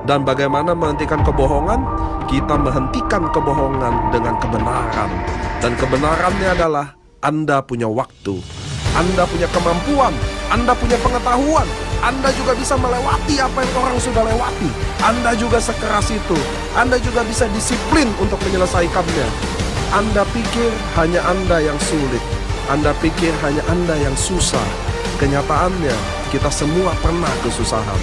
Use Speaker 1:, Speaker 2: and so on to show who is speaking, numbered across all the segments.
Speaker 1: Dan bagaimana menghentikan kebohongan? Kita menghentikan kebohongan dengan kebenaran. Dan kebenarannya adalah Anda punya waktu, Anda punya kemampuan, Anda punya pengetahuan, Anda juga bisa melewati apa yang orang sudah lewati. Anda juga sekeras itu, Anda juga bisa disiplin untuk menyelesaikannya. Anda pikir hanya Anda yang sulit, Anda pikir hanya Anda yang susah. Kenyataannya, kita semua pernah kesusahan.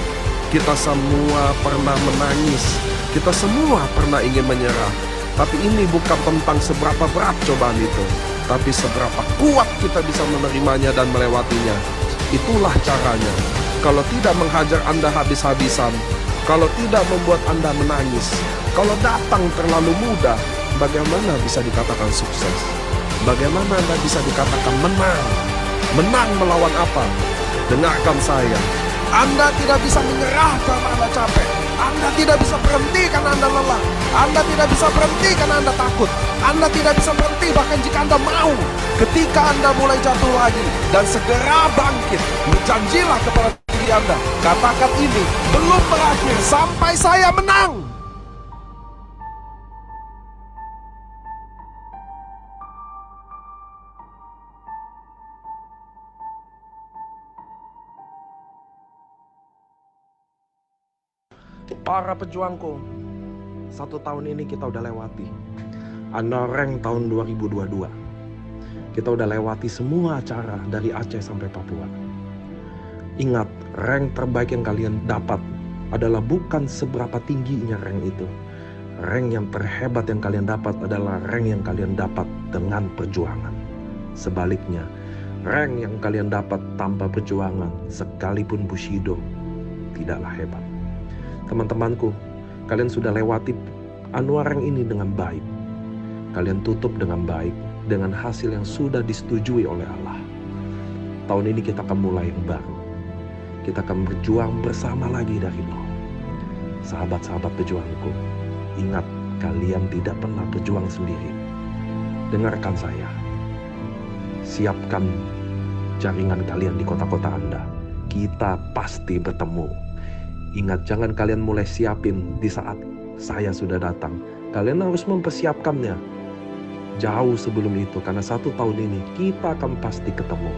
Speaker 1: Kita semua pernah menangis. Kita semua pernah ingin menyerah. Tapi ini bukan tentang seberapa berat cobaan itu, tapi seberapa kuat kita bisa menerimanya dan melewatinya. Itulah caranya. Kalau tidak menghajar Anda habis-habisan, kalau tidak membuat Anda menangis, kalau datang terlalu mudah, bagaimana bisa dikatakan sukses? Bagaimana Anda bisa dikatakan menang? Menang melawan apa? Dengarkan saya. Anda tidak bisa menyerah karena Anda capek. Anda tidak bisa berhenti karena Anda lelah. Anda tidak bisa berhenti karena Anda takut. Anda tidak bisa berhenti bahkan jika Anda mau. Ketika Anda mulai jatuh lagi dan segera bangkit, berjanjilah kepada diri Anda. Katakan ini belum berakhir sampai saya menang. Para pejuangku, 1 tahun ini kita udah lewati. Anda rank tahun 2022. Kita udah lewati semua acara dari Aceh sampai Papua. Ingat, rank terbaik yang kalian dapat adalah bukan seberapa tingginya rank itu. Rank yang terhebat yang kalian dapat adalah rank yang kalian dapat dengan perjuangan. Sebaliknya, rank yang kalian dapat tanpa perjuangan, sekalipun Bushido, tidaklah hebat. Teman-temanku, kalian sudah lewati Anwar rank ini dengan baik. Kalian tutup dengan baik, dengan hasil yang sudah disetujui oleh Allah. Tahun ini kita akan mulai yang baru. Kita akan berjuang bersama lagi dari nol. Sahabat-sahabat pejuangku, ingat, kalian tidak pernah berjuang sendiri. Dengarkan saya. Siapkan jaringan kalian di kota-kota Anda. Kita pasti bertemu. Ingat, jangan kalian mulai siapin di saat saya sudah datang. Kalian harus mempersiapkannya jauh sebelum itu, karena 1 tahun ini kita akan pasti ketemu.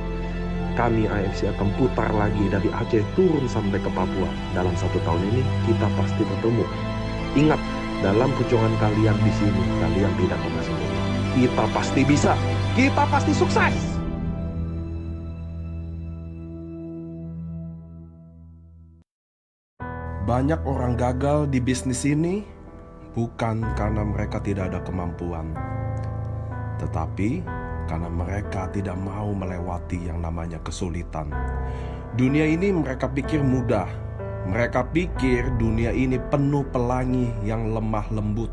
Speaker 1: Kami AFC akan putar lagi dari Aceh turun sampai ke Papua. Dalam 1 tahun ini kita pasti bertemu. Ingat, dalam perjuangan kalian di sini, kalian tidak pernah sendiri. Kita pasti bisa. Kita pasti sukses. Banyak orang gagal di bisnis ini bukan karena mereka tidak ada kemampuan, tetapi karena mereka tidak mau melewati yang namanya kesulitan. Dunia ini mereka pikir mudah. Mereka pikir dunia ini penuh pelangi yang lemah lembut.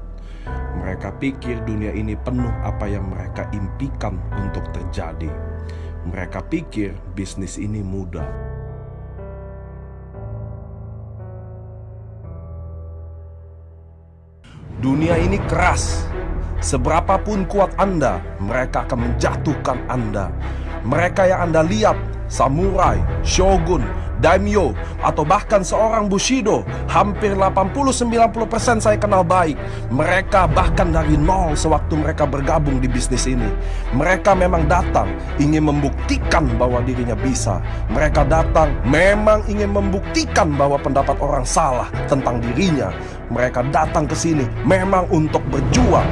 Speaker 1: Mereka pikir dunia ini penuh apa yang mereka impikan untuk terjadi. Mereka pikir bisnis ini mudah. Dunia ini keras. Seberapapun kuat Anda, mereka akan menjatuhkan Anda. Mereka yang Anda lihat, samurai, shogun, daimyo, atau bahkan seorang Bushido, hampir 80-90% saya kenal baik. Mereka bahkan dari nol sewaktu mereka bergabung di bisnis ini. Mereka memang datang ingin membuktikan bahwa dirinya bisa. Mereka datang memang ingin membuktikan bahwa pendapat orang salah tentang dirinya. Mereka datang ke sini memang untuk berjuang.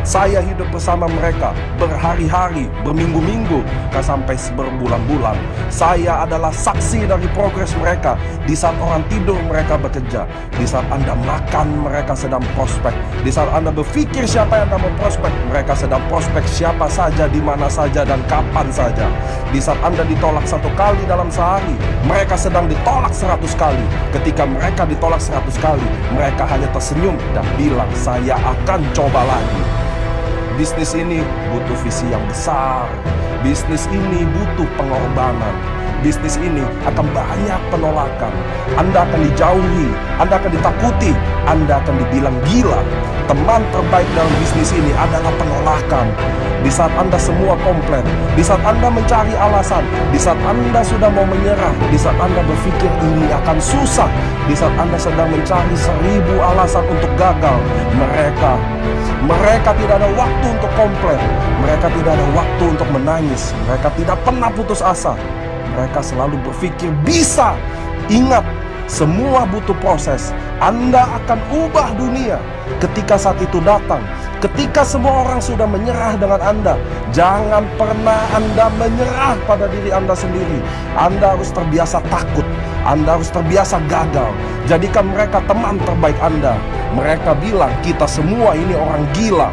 Speaker 1: Saya hidup bersama mereka berhari-hari, berminggu-minggu, sampai berbulan-bulan. Saya adalah saksi dari progres mereka. Di saat orang tidur mereka bekerja. Di saat Anda makan mereka sedang prospek. Di saat Anda berpikir siapa yang akan memprospek, mereka sedang prospek siapa saja, di mana saja, dan kapan saja. Di saat Anda ditolak 1 kali dalam sehari, mereka sedang ditolak 100 kali. Ketika mereka ditolak 100 kali, mereka hanya tersenyum dan bilang, saya akan coba lagi. Bisnis ini butuh visi yang besar. Bisnis ini butuh pengorbanan. bisnis ini akan banyak penolakan. Anda akan dijauhi, Anda akan ditakuti, Anda akan dibilang gila. Teman terbaik dalam bisnis ini adalah penolakan. Di saat Anda semua komplain, di saat Anda mencari alasan, di saat Anda sudah mau menyerah, di saat Anda berpikir ini akan susah, di saat Anda sedang mencari 1000 alasan untuk gagal, mereka tidak ada waktu untuk komplain, mereka tidak ada waktu untuk menangis, mereka tidak pernah putus asa, mereka selalu berpikir bisa. Ingat, semua butuh proses. Anda akan ubah dunia ketika saat itu datang. Ketika semua orang sudah menyerah dengan Anda, jangan pernah Anda menyerah pada diri Anda sendiri. Anda harus terbiasa takut, Anda harus terbiasa gagal. Jadikan mereka teman terbaik Anda. Mereka bilang kita semua ini orang gila.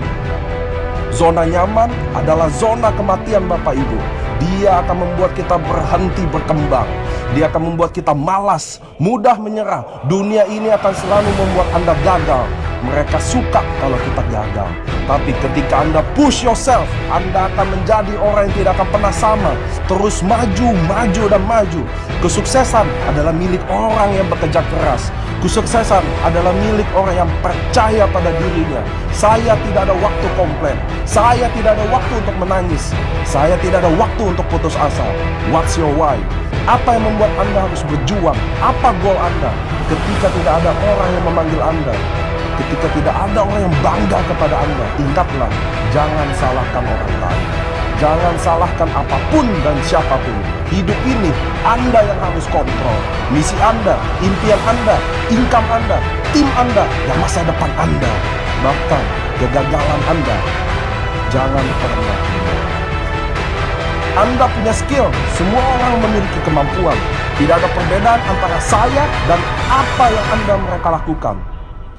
Speaker 1: Zona nyaman adalah zona kematian Bapak Ibu. Dia akan membuat kita berhenti berkembang. Dia akan membuat kita malas, mudah menyerah. Dunia ini akan selalu membuat Anda gagal. Mereka suka kalau kita gagal. Tapi ketika Anda push yourself, Anda akan menjadi orang yang tidak akan pernah sama. Terus maju, maju, dan maju. Kesuksesan adalah milik orang yang bekerja keras. Kesuksesan adalah milik orang yang percaya pada dirinya. Saya tidak ada waktu komplain. Saya tidak ada waktu untuk menangis. Saya tidak ada waktu untuk putus asa. What's your why? Apa yang membuat Anda harus berjuang? Apa goal Anda? Ketika tidak ada orang yang memanggil Anda, ketika tidak ada orang yang bangga kepada Anda, ingatlah, jangan salahkan orang lain. Jangan salahkan apapun dan siapapun. Hidup ini Anda yang harus kontrol. Misi Anda, impian Anda, income Anda, tim Anda, dan masa depan Anda. Bahkan kegagalan Anda, jangan pernah. Anda punya skill, semua orang memiliki kemampuan. Tidak ada perbedaan antara saya dan apa yang mereka lakukan.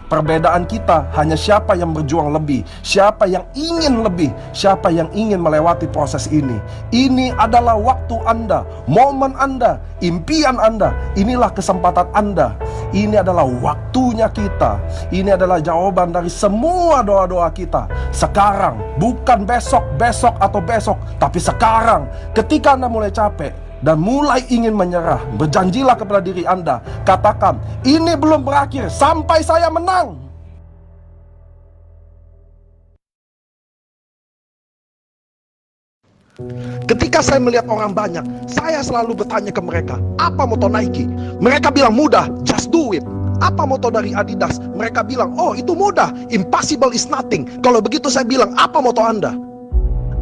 Speaker 1: Perbedaan kita hanya siapa yang berjuang lebih, siapa yang ingin lebih, siapa yang ingin melewati proses ini. Ini adalah waktu Anda, momen Anda, impian Anda. Inilah kesempatan Anda. Ini adalah waktunya kita. Ini adalah jawaban dari semua doa-doa kita. Sekarang, bukan besok, besok atau besok, tapi sekarang. Ketika Anda mulai capek dan mulai ingin menyerah, berjanjilah kepada diri Anda. Katakan, ini belum berakhir sampai saya menang. Ketika saya melihat orang banyak, saya selalu bertanya ke mereka, apa moto Nike? Mereka bilang mudah, just do it. Apa moto dari Adidas? Mereka bilang, oh itu mudah, impossible is nothing. Kalau begitu saya bilang, apa moto Anda?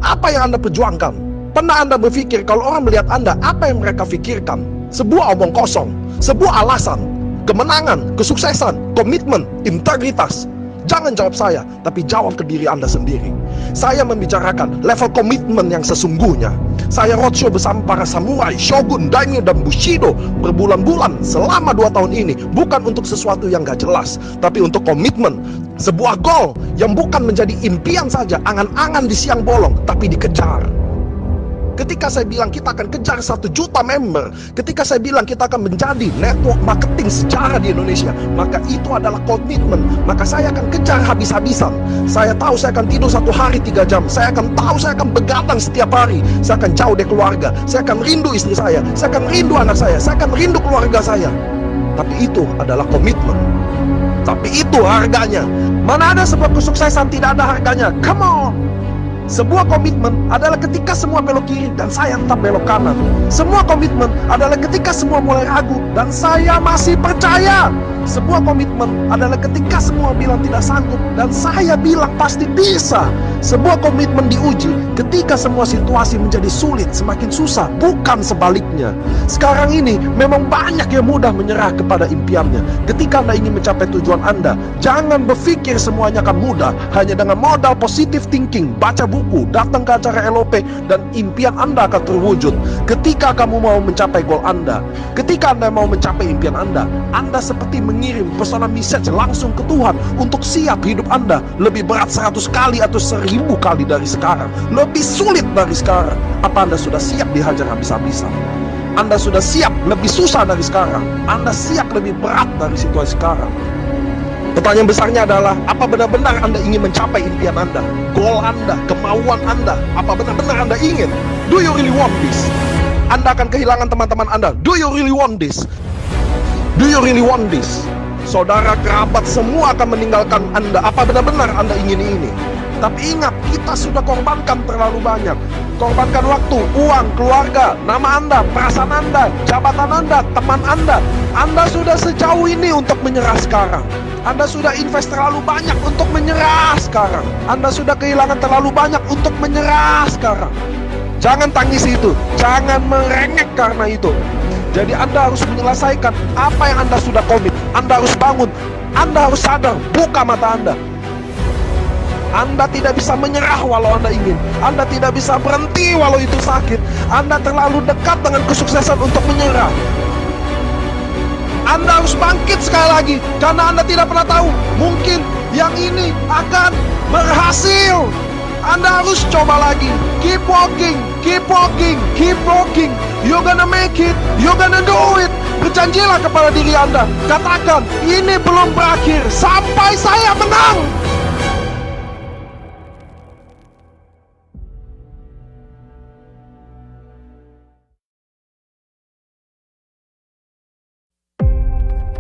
Speaker 1: Apa yang Anda perjuangkan? Pernah Anda berpikir kalau orang melihat Anda, apa yang mereka pikirkan? Sebuah omong kosong, sebuah alasan, kemenangan, kesuksesan, komitmen, integritas. Jangan jawab saya, tapi jawab ke diri Anda sendiri. Saya membicarakan level komitmen yang sesungguhnya. Saya roadshow bersama para samurai, shogun, daimyo, dan bushido berbulan-bulan selama 2 tahun ini. Bukan untuk sesuatu yang gak jelas, tapi untuk komitmen. Sebuah goal yang bukan menjadi impian saja, angan-angan di siang bolong, tapi dikejar. Ketika saya bilang kita akan kejar 1 juta member, ketika saya bilang kita akan menjadi network marketing sejarah di Indonesia, maka itu adalah komitmen. Maka saya akan kejar habis-habisan. Saya tahu saya akan tidur 1 hari 3 jam. Saya akan tahu saya akan begadang setiap hari. Saya akan jauh dari keluarga. Saya akan rindu istri saya akan rindu anak saya akan rindu keluarga saya. Tapi itu adalah komitmen. Tapi itu harganya. Mana ada sebuah kesuksesan tidak ada harganya? Come on. Sebuah komitmen adalah ketika semua belok kiri dan saya tetap belok kanan. Sebuah komitmen adalah ketika semua mulai ragu dan saya masih percaya. Sebuah komitmen adalah ketika semua bilang tidak sanggup dan saya bilang pasti bisa. Sebuah komitmen diuji ketika semua situasi menjadi sulit, semakin susah, bukan sebaliknya. Sekarang ini memang banyak yang mudah menyerah kepada impiannya. Ketika Anda ingin mencapai tujuan Anda, jangan berpikir semuanya akan mudah. Hanya dengan modal positive thinking, baca buku, datang ke acara LOP, dan impian Anda akan terwujud. Ketika kamu mau mencapai goal Anda, ketika Anda mau mencapai impian Anda seperti mengirim personal message langsung ke Tuhan untuk siap hidup Anda lebih berat 100 kali atau 1000 kali dari sekarang, lebih sulit dari sekarang. Apa Anda sudah siap dihajar habis-habisan? Anda sudah siap lebih susah dari sekarang? Anda siap lebih berat dari situasi sekarang? Pertanyaan besarnya adalah, apa benar-benar Anda ingin mencapai impian Anda, goal Anda, kemauan Anda? Apa benar-benar Anda ingin? Do you really want this? Anda akan kehilangan teman-teman Anda. Do you really want this? Do you really want this? Saudara, kerabat semua akan meninggalkan Anda. Apa benar-benar Anda ingin ini? Tapi ingat, kita sudah korbankan terlalu banyak. Korbankan waktu, uang, keluarga, nama Anda, perasaan Anda, jabatan Anda, teman Anda. Anda sudah sejauh ini untuk menyerah sekarang. Anda sudah invest terlalu banyak untuk menyerah sekarang. Anda sudah kehilangan terlalu banyak untuk menyerah sekarang. Jangan tangisi itu, jangan merengek karena itu. Jadi Anda harus menyelesaikan apa yang Anda sudah komit. Anda harus bangun, Anda harus sadar, buka mata Anda. Anda tidak bisa menyerah walau Anda ingin. Anda tidak bisa berhenti walau itu sakit. Anda terlalu dekat dengan kesuksesan untuk menyerah. Anda harus bangkit sekali lagi, karena Anda tidak pernah tahu, mungkin yang ini akan berhasil. Anda harus coba lagi. Keep walking, keep walking, keep walking. You're gonna make it, you're gonna do it. Berjanjilah kepada diri Anda. Katakan, ini belum berakhir sampai saya menang.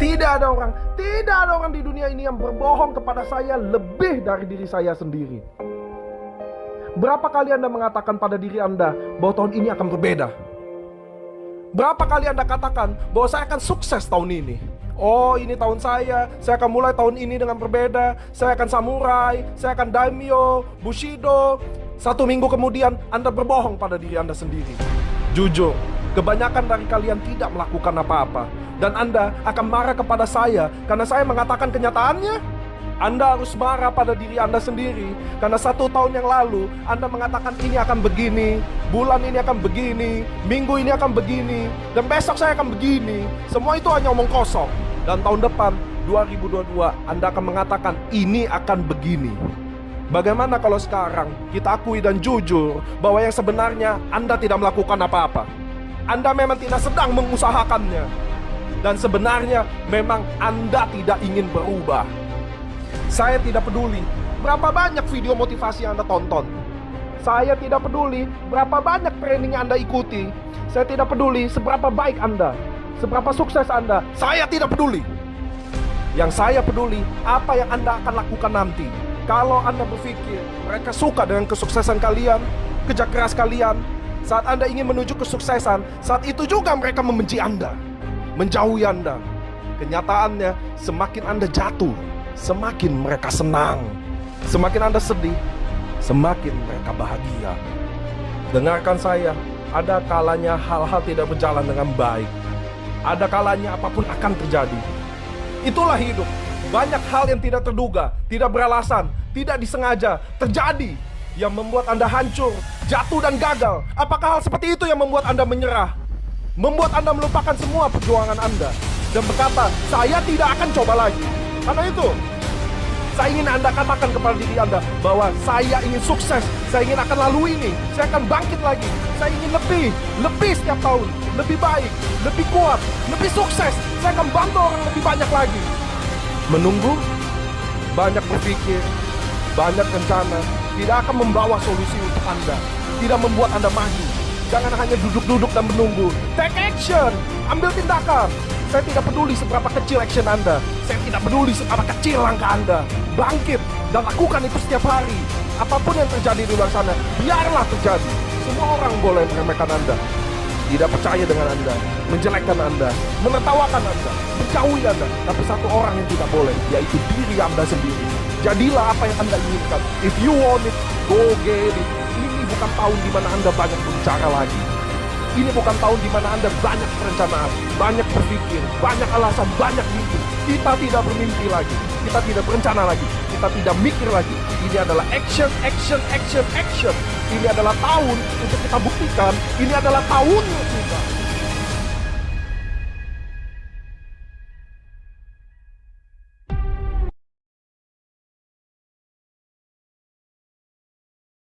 Speaker 1: Tidak ada orang di dunia ini yang berbohong kepada saya lebih dari diri saya sendiri. Berapa kali Anda mengatakan pada diri Anda bahwa tahun ini akan berbeda? Berapa kali Anda katakan bahwa saya akan sukses tahun ini? Oh, ini tahun saya akan mulai tahun ini dengan berbeda. Saya akan samurai, saya akan daimyo, bushido. 1 minggu kemudian Anda berbohong pada diri Anda sendiri. Jujur, kebanyakan dari kalian tidak melakukan apa-apa. Dan Anda akan marah kepada saya karena saya mengatakan kenyataannya. Anda harus marah pada diri Anda sendiri karena 1 tahun yang lalu Anda mengatakan ini akan begini, bulan ini akan begini, minggu ini akan begini, dan besok saya akan begini. Semua itu hanya omong kosong. Dan tahun depan 2022 Anda akan mengatakan ini akan begini. Bagaimana kalau sekarang kita akui dan jujur bahwa yang sebenarnya Anda tidak melakukan apa-apa? Anda memang tidak sedang mengusahakannya. Dan sebenarnya memang Anda tidak ingin berubah. Saya tidak peduli berapa banyak video motivasi yang Anda tonton. Saya tidak peduli berapa banyak training yang Anda ikuti. Saya tidak peduli seberapa baik Anda, seberapa sukses Anda. Saya tidak peduli. Yang saya peduli apa yang Anda akan lakukan nanti. Kalau Anda berpikir mereka suka dengan kesuksesan kalian, kerja keras kalian, saat Anda ingin menuju kesuksesan, saat itu juga mereka membenci Anda, menjauhi Anda. Kenyataannya, semakin Anda jatuh, semakin mereka senang. Semakin Anda sedih, semakin mereka bahagia. Dengarkan saya, ada kalanya hal-hal tidak berjalan dengan baik. Ada kalanya apapun akan terjadi. Itulah hidup. Banyak hal yang tidak terduga, tidak beralasan, tidak disengaja terjadi, yang membuat Anda hancur, jatuh dan gagal. Apakah hal seperti itu yang membuat Anda menyerah? Membuat Anda melupakan semua perjuangan Anda dan berkata, saya tidak akan coba lagi. Karena itu, saya ingin Anda katakan kepada diri Anda bahwa saya ingin sukses, saya ingin akan lalui ini, saya akan bangkit lagi, saya ingin lebih setiap tahun, lebih baik, lebih kuat, lebih sukses, saya akan bantu orang lebih banyak lagi. Menunggu, banyak berpikir, banyak rencana, tidak akan membawa solusi untuk Anda, tidak membuat Anda maju. Jangan hanya duduk-duduk dan menunggu. Take action, ambil tindakan. Saya tidak peduli seberapa kecil action Anda, saya tidak peduli seberapa kecil langkah Anda. Bangkit dan lakukan itu setiap hari. Apapun yang terjadi di luar sana, biarlah terjadi. Semua orang boleh meremehkan Anda, tidak percaya dengan Anda, menjelekkan Anda, menertawakan Anda, menjauhi Anda. Tapi satu orang yang tidak boleh, yaitu diri Anda sendiri. Jadilah apa yang Anda inginkan. If you want it, go get it. Ini bukan tahun di mana Anda banyak berbicara lagi. Ini bukan tahun di mana Anda banyak perencanaan, banyak berpikir, banyak alasan, banyak mimpi. Kita tidak bermimpi lagi, kita tidak berencana lagi, kita tidak mikir lagi. Ini adalah action, action, action, action. Ini adalah tahun untuk kita buktikan, ini adalah tahunnya kita.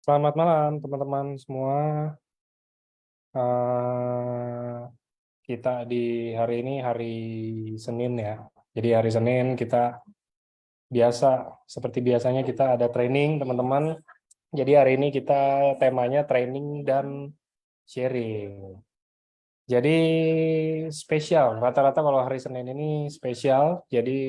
Speaker 2: Selamat malam teman-teman semua. Kita di hari ini hari Senin ya. Jadi hari Senin kita seperti biasanya kita ada training teman-teman. Jadi hari ini kita temanya training dan sharing. Jadi spesial, rata-rata kalau hari Senin ini spesial. Jadi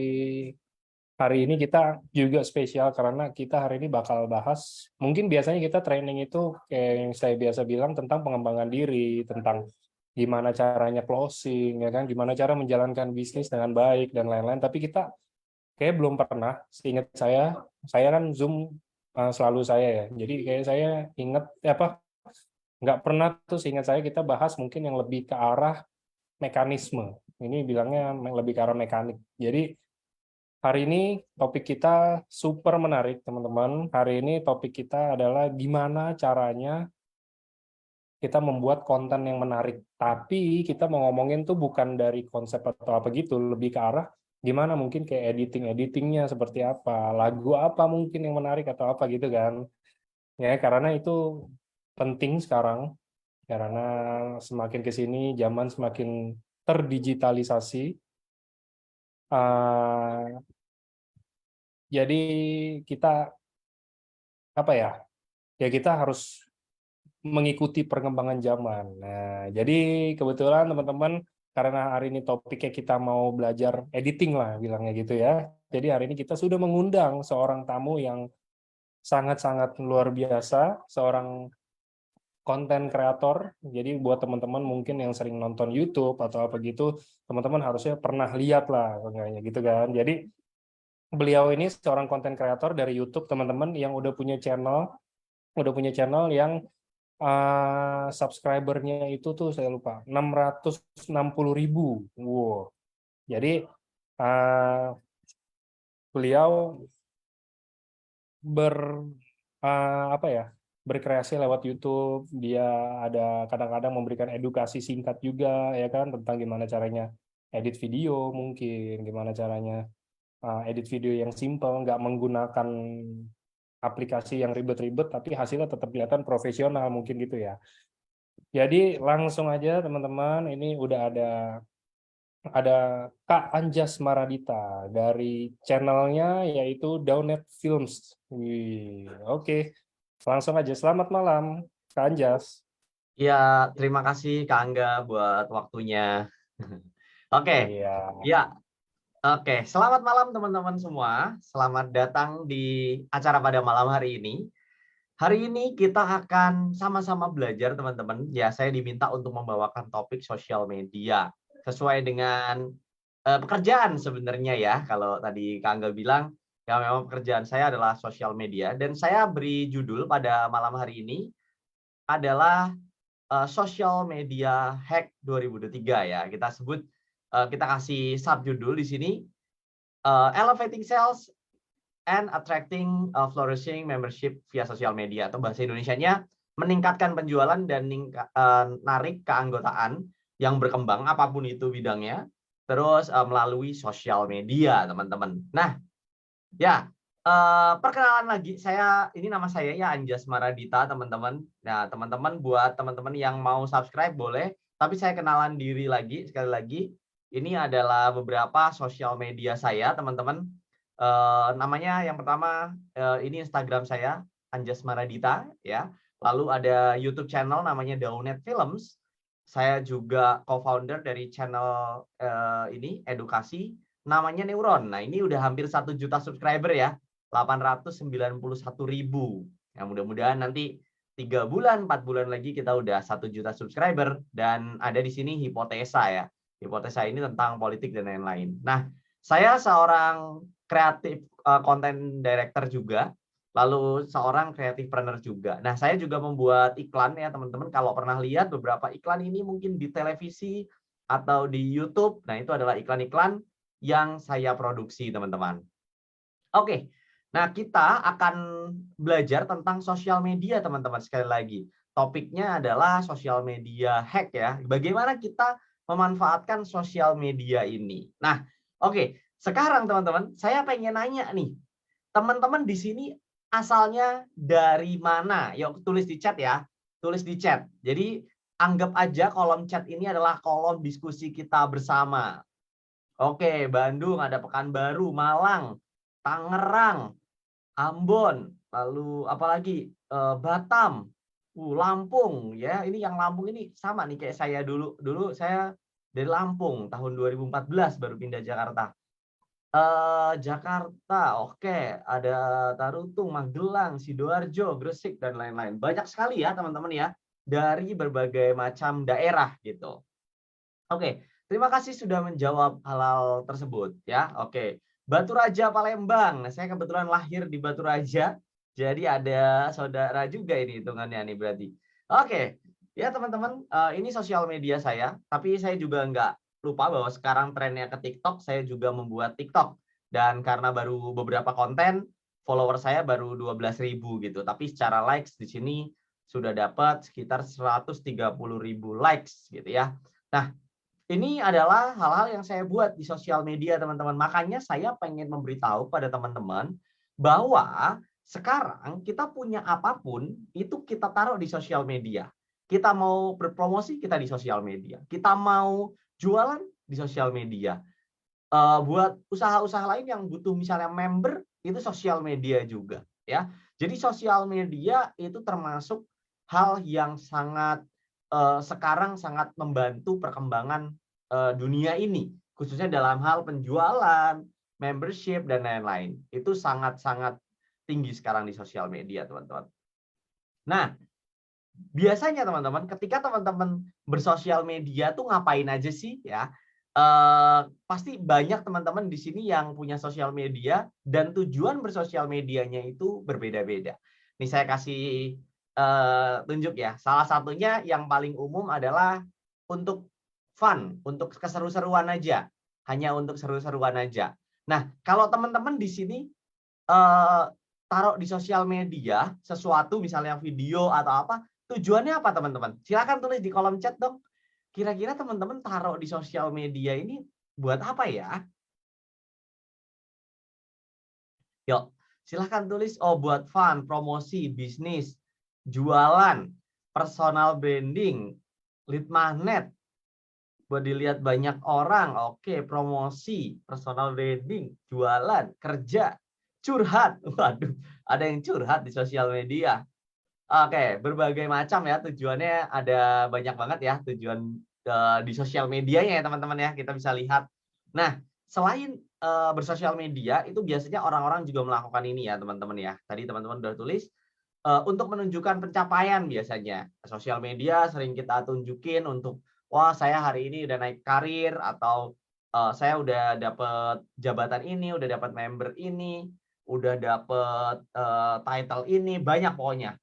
Speaker 2: hari ini kita juga spesial karena kita hari ini bakal bahas, mungkin biasanya kita training itu kayak yang saya biasa bilang tentang pengembangan diri, tentang gimana caranya closing, ya kan, gimana cara menjalankan bisnis dengan baik dan lain-lain. Tapi kita kayak belum pernah, seingat saya kan Zoom selalu saya ya. Jadi kayak saya ingat apa, nggak pernah tuh seingat saya kita bahas mungkin yang lebih ke arah mekanisme. Ini bilangnya lebih ke arah mekanik. Jadi hari ini topik kita super menarik, teman-teman. Hari ini topik kita adalah gimana caranya kita membuat konten yang menarik. Tapi kita mau ngomongin tuh bukan dari konsep atau apa gitu, lebih ke arah gimana mungkin kayak editingnya seperti apa, lagu apa mungkin yang menarik atau apa gitu kan. Ya, karena itu penting sekarang, karena semakin ke sini zaman semakin terdigitalisasi. Uh, jadi kita apa ya? Ya kita harus mengikuti perkembangan zaman. Nah, jadi kebetulan teman-teman karena hari ini topiknya kita mau belajar editing lah bilangnya gitu ya. Jadi hari ini kita sudah mengundang seorang tamu yang sangat-sangat luar biasa, seorang konten kreator. Jadi buat teman-teman mungkin yang sering nonton YouTube atau apa gitu, teman-teman harusnya pernah lihat lah enggaknya gitu kan. Jadi beliau ini seorang konten kreator dari YouTube, teman-teman, yang udah punya channel yang subscribernya itu tuh saya lupa 660.000. Wow. Jadi uh, beliau ber apa ya, berkreasi lewat YouTube. Dia ada kadang-kadang memberikan edukasi singkat juga ya kan, tentang gimana caranya edit video, mungkin gimana caranya edit video yang simple, nggak menggunakan aplikasi yang ribet-ribet tapi hasilnya tetap kelihatan profesional mungkin gitu ya. Jadi langsung aja teman-teman, ini udah ada Kak Anjas Maradita dari channelnya yaitu Downnet Films. Wih, oke. Langsung aja, selamat malam Kak Anjas.
Speaker 3: Ya, terima kasih Kak Angga buat waktunya. Oke,
Speaker 2: Iya,
Speaker 3: ya, oke. Selamat malam teman-teman semua. Selamat datang di acara pada malam hari ini. Hari ini kita akan sama-sama belajar teman-teman. Ya, saya diminta untuk membawakan topik sosial media sesuai dengan pekerjaan sebenarnya ya. Kalau tadi Kak Angga bilang, ya memang pekerjaan saya adalah sosial media dan saya beri judul pada malam hari ini adalah Social Media Hack 2023 ya. Kita sebut, kita kasih subjudul di sini, Elevating Sales and Attracting Flourishing Membership via Social Media, atau bahasa Indonesianya meningkatkan penjualan dan narik keanggotaan yang berkembang apapun itu bidangnya, terus melalui sosial media teman-teman. Nah, ya, perkenalan lagi, ini nama saya ya Anjas Maradita teman-teman. Nah teman-teman, buat teman-teman yang mau subscribe boleh, tapi saya kenalan diri lagi sekali lagi. Ini adalah beberapa sosial media saya teman-teman. Namanya yang pertama, ini Instagram saya Anjas Maradita ya. Lalu ada YouTube channel namanya Downnet Films. Saya juga co-founder dari channel ini edukasi namanya Neuron. Nah, ini udah hampir 1 juta subscriber ya, 891.000. Ya, mudah-mudahan nanti 3 bulan, 4 bulan lagi kita udah 1 juta subscriber. Dan ada di sini Hipotesa ya. Hipotesa ini tentang politik dan lain-lain. Nah, saya seorang kreatif content director juga, lalu seorang kreatifpreneur juga. Nah, saya juga membuat iklan ya teman-teman. Kalau pernah lihat beberapa iklan ini mungkin di televisi atau di YouTube, nah itu adalah iklan-iklan yang saya produksi teman-teman. Oke, nah kita akan belajar tentang sosial media teman-teman. Sekali lagi, topiknya adalah sosial media hack ya. Bagaimana kita memanfaatkan sosial media ini. Nah, oke, sekarang teman-teman, saya pengen nanya nih, teman-teman di sini asalnya dari mana? Yuk tulis di chat ya, tulis di chat. Jadi anggap aja kolom chat ini adalah kolom diskusi kita bersama. Oke, Bandung, ada Pekanbaru, Malang, Tangerang, Ambon, lalu apalagi Batam. Lampung ya. Ini yang Lampung ini sama nih kayak saya dulu. Dulu saya dari Lampung tahun 2014 baru pindah Jakarta. Jakarta, oke, ada Tarutung, Magelang, Sidoarjo, Gresik dan lain-lain. Banyak sekali ya teman-teman ya dari berbagai macam daerah gitu. Oke, terima kasih sudah menjawab hal-hal tersebut ya. Oke, Batu Raja Palembang. Saya kebetulan lahir di Batu Raja, jadi ada saudara juga ini hitungannya nih berarti. Oke, ya teman-teman, ini sosial media saya, tapi saya juga nggak lupa bahwa sekarang trennya ke TikTok, saya juga membuat TikTok. Dan karena baru beberapa konten, follower saya baru 12.000 gitu. Tapi secara likes di sini sudah dapat sekitar 130.000 likes gitu ya. Nah, ini adalah hal-hal yang saya buat di sosial media, teman-teman. Makanya saya pengen memberitahu pada teman-teman bahwa sekarang kita punya apapun, itu kita taruh di sosial media. Kita mau berpromosi, kita di sosial media. Kita mau jualan di sosial media. Buat usaha-usaha lain yang butuh misalnya member, itu sosial media juga. Ya. Jadi sosial media itu termasuk hal yang sangat sekarang sangat membantu perkembangan dunia ini, khususnya dalam hal penjualan, membership dan lain-lain. Itu sangat-sangat tinggi sekarang di sosial media, teman-teman. Nah, biasanya teman-teman, ketika teman-teman bersosial media tuh ngapain aja sih ya? Pasti banyak teman-teman di sini yang punya sosial media dan tujuan bersosial medianya itu berbeda-beda. Nih saya kasih tunjuk ya. Salah satunya yang paling umum adalah untuk fun, untuk keseru-seruan aja. Hanya untuk seru-seruan aja. Nah, kalau teman-teman di sini taruh di sosial media sesuatu misalnya video atau apa, tujuannya apa teman-teman? Silakan tulis di kolom chat dong. Kira-kira teman-teman taruh di sosial media ini buat apa ya? Yuk, silahkan tulis, oh buat fun, promosi, bisnis, jualan, personal branding, lead magnet, buat dilihat banyak orang, oke, promosi, personal branding, jualan, kerja, curhat, waduh, ada yang curhat di sosial media. Oke, berbagai macam ya tujuannya, ada banyak banget ya tujuan di sosial medianya ya teman-teman ya, kita bisa lihat. Nah, selain bersosial media itu biasanya orang-orang juga melakukan ini ya teman-teman ya. Tadi teman-teman udah tulis untuk menunjukkan pencapaian biasanya. Sosial media sering kita tunjukin untuk wah saya hari ini udah naik karir atau saya udah dapat jabatan ini, udah dapat member ini, udah dapat title ini, banyak pokoknya.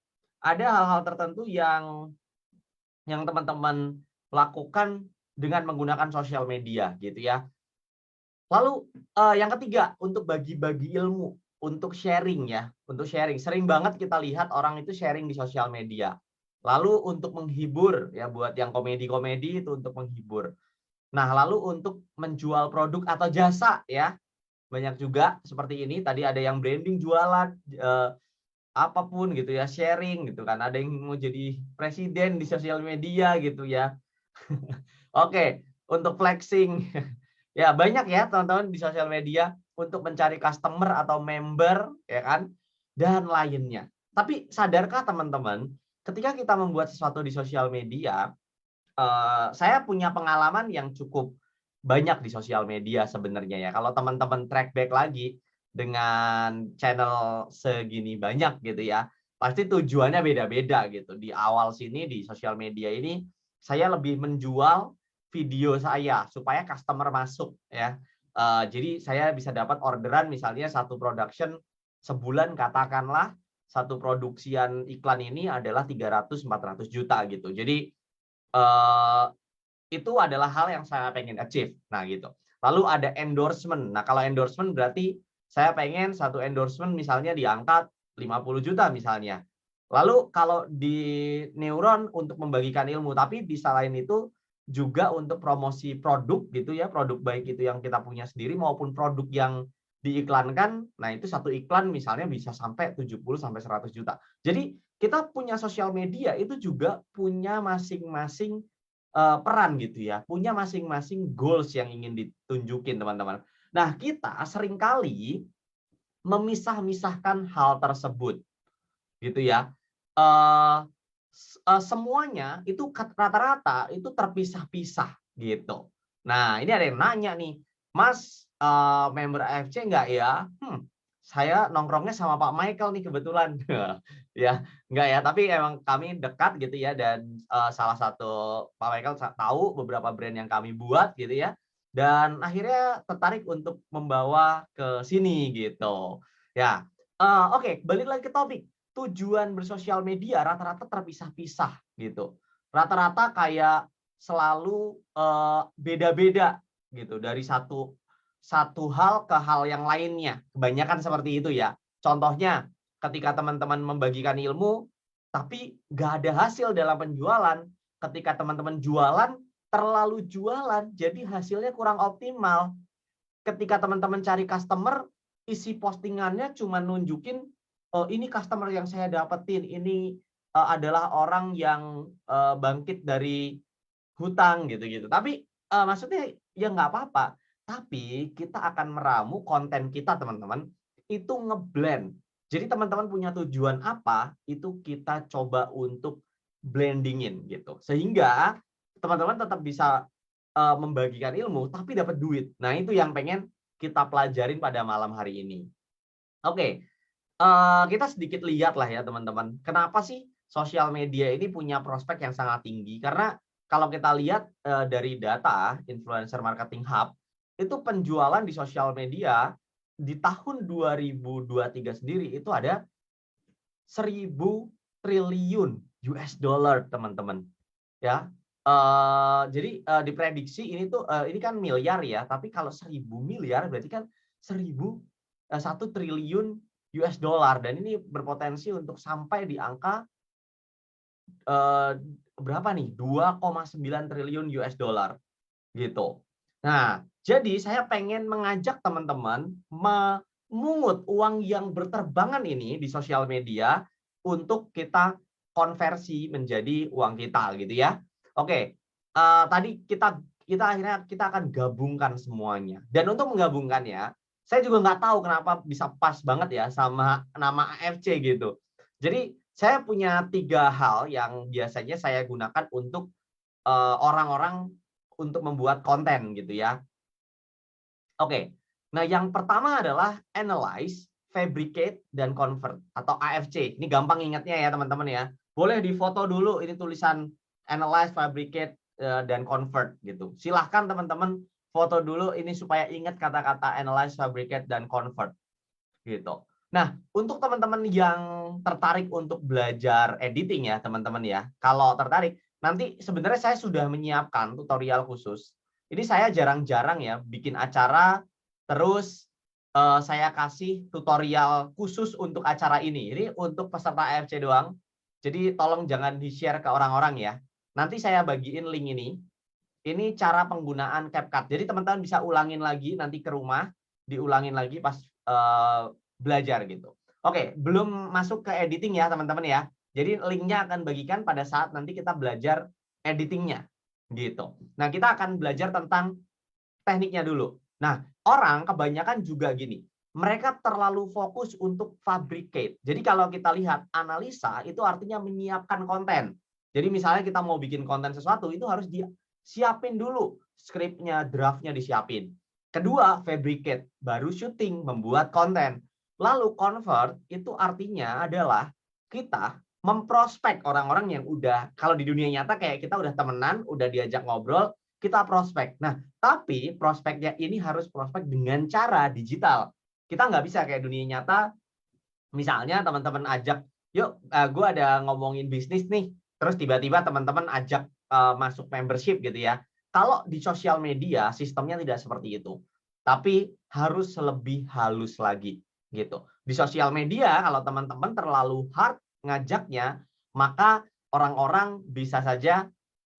Speaker 3: Ada hal-hal tertentu yang teman-teman lakukan dengan menggunakan sosial media gitu ya. Lalu yang ketiga untuk bagi-bagi ilmu, untuk sharing ya, untuk sharing. Sering banget kita lihat orang itu sharing di sosial media. Lalu untuk menghibur ya, buat yang komedi-komedi itu untuk menghibur. Nah, lalu untuk menjual produk atau jasa ya, banyak juga seperti ini. Tadi ada yang branding, jualan, apapun gitu ya, sharing gitu kan. Ada yang mau jadi presiden di sosial media gitu ya. Oke, untuk flexing. Ya, banyak ya teman-teman di sosial media untuk mencari customer atau member ya kan dan lainnya. Tapi sadarkah teman-teman, ketika kita membuat sesuatu di sosial media, saya punya pengalaman yang cukup banyak di sosial media sebenarnya ya. Kalau teman-teman track back lagi dengan channel segini banyak gitu ya, pasti tujuannya beda-beda gitu. Di awal sini di sosial media ini saya lebih menjual video saya supaya customer masuk ya. Jadi saya bisa dapat orderan misalnya satu production sebulan, katakanlah satu produksian iklan ini adalah 300-400 juta gitu. Jadi itu adalah hal yang saya pengen achieve. Nah gitu. Lalu ada endorsement. Nah kalau endorsement berarti saya pengen satu endorsement misalnya di angka 50 juta misalnya. Lalu kalau di Neuron untuk membagikan ilmu, tapi di selain itu juga untuk promosi produk gitu ya, produk baik itu yang kita punya sendiri maupun produk yang diiklankan. Nah, itu satu iklan misalnya bisa sampai 70 sampai 100 juta. Jadi, kita punya sosial media itu juga punya masing-masing peran gitu ya, punya masing-masing goals yang ingin ditunjukin teman-teman. Nah, kita seringkali memisah-misahkan hal tersebut gitu ya. semuanya itu rata-rata itu terpisah-pisah gitu. Nah, ini ada yang nanya nih, Mas, member AFC nggak ya? Saya nongkrongnya sama Pak Michael nih kebetulan. Ya, nggak ya, tapi emang kami dekat gitu ya, dan salah satu Pak Michael tahu beberapa brand yang kami buat gitu ya, dan akhirnya tertarik untuk membawa ke sini gitu. Ya, oke, balik lagi ke topik. Tujuan bersosial media rata-rata terpisah-pisah gitu. Rata-rata kayak selalu beda-beda gitu dari satu hal ke hal yang lainnya. Kebanyakan seperti itu ya. Contohnya ketika teman-teman membagikan ilmu tapi nggak ada hasil dalam penjualan. Ketika teman-teman jualan terlalu jualan jadi hasilnya kurang optimal. Ketika teman-teman cari customer, isi postingannya cuma nunjukin ini customer yang saya dapetin, ini adalah orang yang bangkit dari hutang gitu-gitu. Tapi maksudnya ya nggak apa-apa. Tapi kita akan meramu konten kita teman-teman itu ngeblend. Jadi teman-teman punya tujuan apa, itu kita coba untuk blendingin gitu. Sehingga teman-teman tetap bisa membagikan ilmu tapi dapat duit. Nah, itu yang pengen kita pelajarin pada malam hari ini. Oke, kita sedikit lihat lah ya teman-teman. Kenapa sih sosial media ini punya prospek yang sangat tinggi? Karena kalau kita lihat dari data Influencer Marketing Hub, itu penjualan di sosial media di tahun 2023 sendiri itu ada 1.000 triliun US dollar teman-teman. Ya, jadi diprediksi ini tuh ini kan miliar ya, tapi kalau 1.000 miliar berarti kan 1 triliun US dollar, dan ini berpotensi untuk sampai di angka berapa nih? 2,9 triliun US dollar gitu. Nah, jadi saya pengen mengajak teman-teman memungut uang yang berterbangan ini di sosial media untuk kita konversi menjadi uang kita gitu ya. Oke, tadi kita akhirnya kita akan gabungkan semuanya. Dan untuk menggabungkannya, saya juga nggak tahu kenapa bisa pas banget ya sama nama AFC gitu. Jadi saya punya 3 hal yang biasanya saya gunakan untuk orang-orang untuk membuat konten gitu ya. Oke, nah yang pertama adalah analyze, fabricate, dan convert atau AFC. Ini gampang ingatnya ya teman-teman ya. Boleh difoto dulu ini tulisan analyze, fabricate, dan convert gitu. Silahkan teman-teman foto dulu ini supaya ingat kata-kata analyze, fabricate, dan convert gitu. Nah, untuk teman-teman yang tertarik untuk belajar editing ya teman-teman ya, kalau tertarik, nanti sebenarnya saya sudah menyiapkan tutorial khusus. Ini saya jarang-jarang ya bikin acara, terus saya kasih tutorial khusus untuk acara ini. Ini untuk peserta AFC doang. Jadi tolong jangan di-share ke orang-orang ya. Nanti saya bagiin link ini. Ini cara penggunaan CapCut. Jadi teman-teman bisa ulangin lagi nanti ke rumah, diulangin lagi pas belajar gitu. Oke, belum masuk ke editing ya teman-teman ya. Jadi linknya akan bagikan pada saat nanti kita belajar editingnya gitu. Nah, kita akan belajar tentang tekniknya dulu. Nah, orang kebanyakan juga gini, mereka terlalu fokus untuk fabricate. Jadi kalau kita lihat analisa itu artinya menyiapkan konten. Jadi misalnya kita mau bikin konten sesuatu itu harus disiapin dulu, skripnya, draftnya disiapin. Kedua, fabricate, baru syuting, membuat konten. Lalu convert itu artinya adalah kita memprospek orang-orang yang udah, kalau di dunia nyata kayak kita udah temenan, udah diajak ngobrol, kita prospek. Nah, tapi prospeknya ini harus prospek dengan cara digital. Kita nggak bisa kayak dunia nyata, misalnya teman-teman ajak, yuk gue ada ngomongin bisnis nih, terus tiba-tiba teman-teman ajak masuk membership gitu ya. Kalau di sosial media sistemnya tidak seperti itu, tapi harus lebih halus lagi gitu. Di sosial media kalau teman-teman terlalu hard ngajaknya, maka orang-orang bisa saja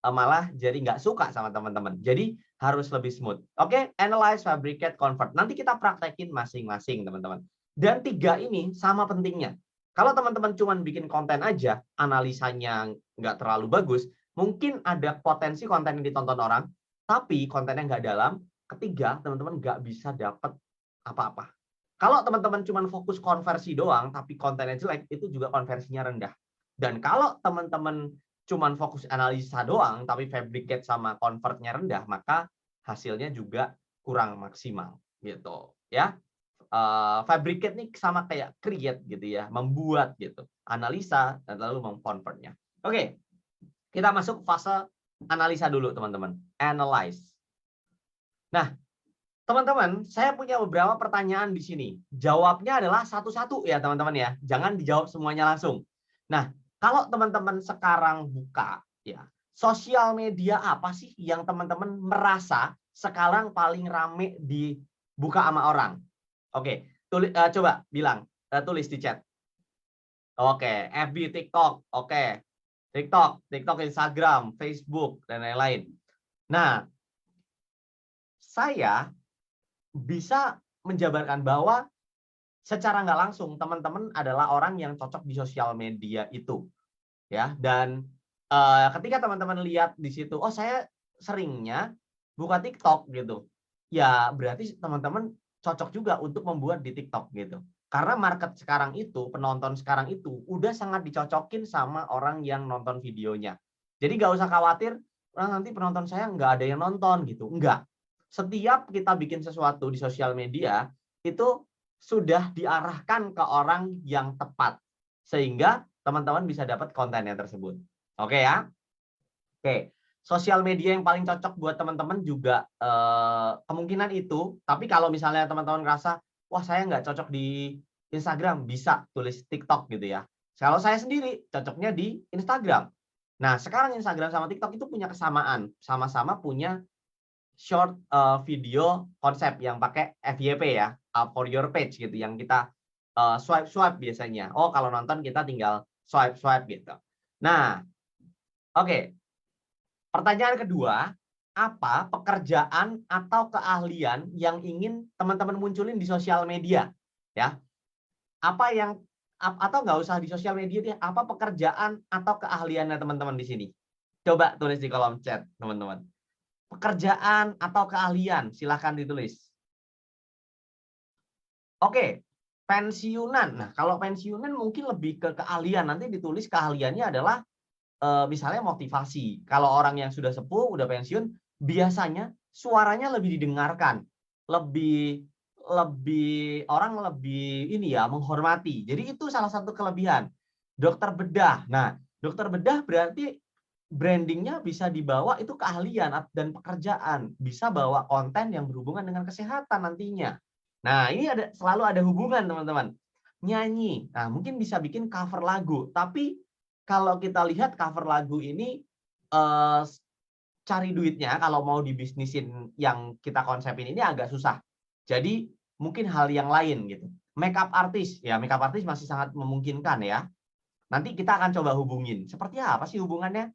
Speaker 3: malah jadi nggak suka sama teman-teman. Jadi harus lebih smooth. Oke, analyze, fabricate, convert. Nanti kita praktekin masing-masing teman-teman. Dan 3 ini sama pentingnya. Kalau teman-teman cuma bikin konten aja, analisanya nggak terlalu bagus, mungkin ada potensi konten yang ditonton orang, tapi kontennya nggak dalam. Ketiga, teman-teman nggak bisa dapat apa-apa. Kalau teman-teman cuma fokus konversi doang, tapi kontennya jelek, itu juga konversinya rendah. Dan kalau teman-teman cuman fokus analisa doang, tapi fabricate sama convert-nya rendah, maka hasilnya juga kurang maksimal gitu ya. Fabricate nih sama kayak create gitu ya, membuat gitu, analisa dan lalu mengconvertnya. Oke, kita masuk fase analisa dulu teman-teman, analyze. Nah, teman-teman, saya punya beberapa pertanyaan di sini. Jawabnya adalah satu-satu ya teman-teman ya, jangan dijawab semuanya langsung. Nah, kalau teman-teman sekarang buka ya, sosial media apa sih yang teman-teman merasa sekarang paling rame dibuka sama orang? Oke, coba bilang, tulis di chat. Oke, FB, TikTok, oke. TikTok, Instagram, Facebook, dan lain-lain. Nah, saya bisa menjabarkan bahwa secara nggak langsung teman-teman adalah orang yang cocok di sosial media itu, ya. Dan ketika teman-teman lihat di situ, oh saya seringnya buka TikTok gitu, ya berarti teman-teman cocok juga untuk membuat di TikTok gitu. Karena market sekarang itu, penonton sekarang itu udah sangat dicocokin sama orang yang nonton videonya. Jadi nggak usah khawatir, nanti penonton saya nggak ada yang nonton gitu. Enggak. Setiap kita bikin sesuatu di sosial media, itu sudah diarahkan ke orang yang tepat. Sehingga teman-teman bisa dapat kontennya tersebut. Oke ya? Oke. Sosial media yang paling cocok buat teman-teman juga kemungkinan itu. Tapi kalau misalnya teman-teman ngerasa, wah saya nggak cocok di Instagram, bisa tulis TikTok gitu ya. Kalau saya sendiri cocoknya di Instagram. Nah sekarang Instagram sama TikTok itu punya kesamaan. Sama-sama punya short video konsep yang pakai FYP ya, for your page gitu. Yang kita swipe biasanya. Oh kalau nonton kita tinggal swipe gitu. Nah oke. Pertanyaan kedua, apa pekerjaan atau keahlian yang ingin teman-teman munculin di sosial media? Ya, apa yang atau nggak usah di sosial media deh, apa pekerjaan atau keahliannya teman-teman di sini? Coba tulis di kolom chat, teman-teman. Pekerjaan atau keahlian, silahkan ditulis. Oke, pensiunan. Nah, kalau pensiunan mungkin lebih ke keahlian. Nanti ditulis keahliannya adalah misalnya motivasi. Kalau orang yang sudah sepuh, udah pensiun, biasanya suaranya lebih didengarkan, lebih orang lebih ini ya menghormati. Jadi itu salah satu kelebihan. Dokter bedah. Nah, dokter bedah berarti brandingnya bisa dibawa itu keahlian dan pekerjaan, bisa bawa konten yang berhubungan dengan kesehatan nantinya. Nah, ini selalu ada hubungan teman-teman. Nyanyi. Nah, mungkin bisa bikin cover lagu, tapi kalau kita lihat cover lagu ini cari duitnya kalau mau dibisnisin yang kita konsepin ini agak susah. Jadi mungkin hal yang lain gitu. Makeup artist, ya makeup artist masih sangat memungkinkan ya. Nanti kita akan coba hubungin. Seperti apa sih hubungannya?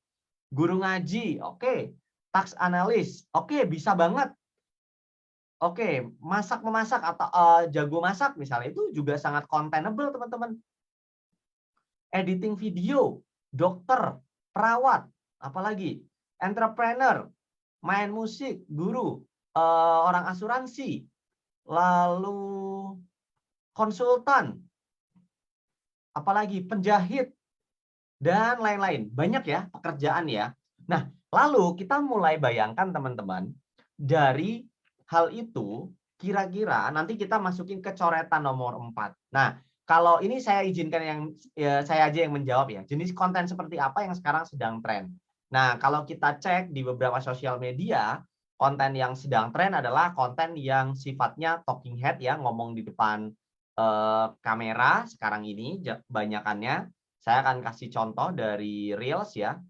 Speaker 3: Guru ngaji, oke. Tax analyst, oke, bisa banget. Oke, memasak atau jago masak misalnya itu juga sangat containable teman-teman. Editing video, dokter, perawat, apalagi entrepreneur, main musik, guru, orang asuransi, lalu konsultan, apalagi penjahit, dan lain-lain. Banyak ya pekerjaan ya. Nah, lalu kita mulai bayangkan teman-teman, dari hal itu kira-kira nanti kita masukin ke coretan nomor 4. Nah, kalau ini saya izinkan saya aja yang menjawab ya. Jenis konten seperti apa yang sekarang sedang tren. Nah, kalau kita cek di beberapa sosial media, konten yang sedang tren adalah konten yang sifatnya talking head ya, ngomong di depan kamera sekarang ini banyakannya. Saya akan kasih contoh dari Reels ya.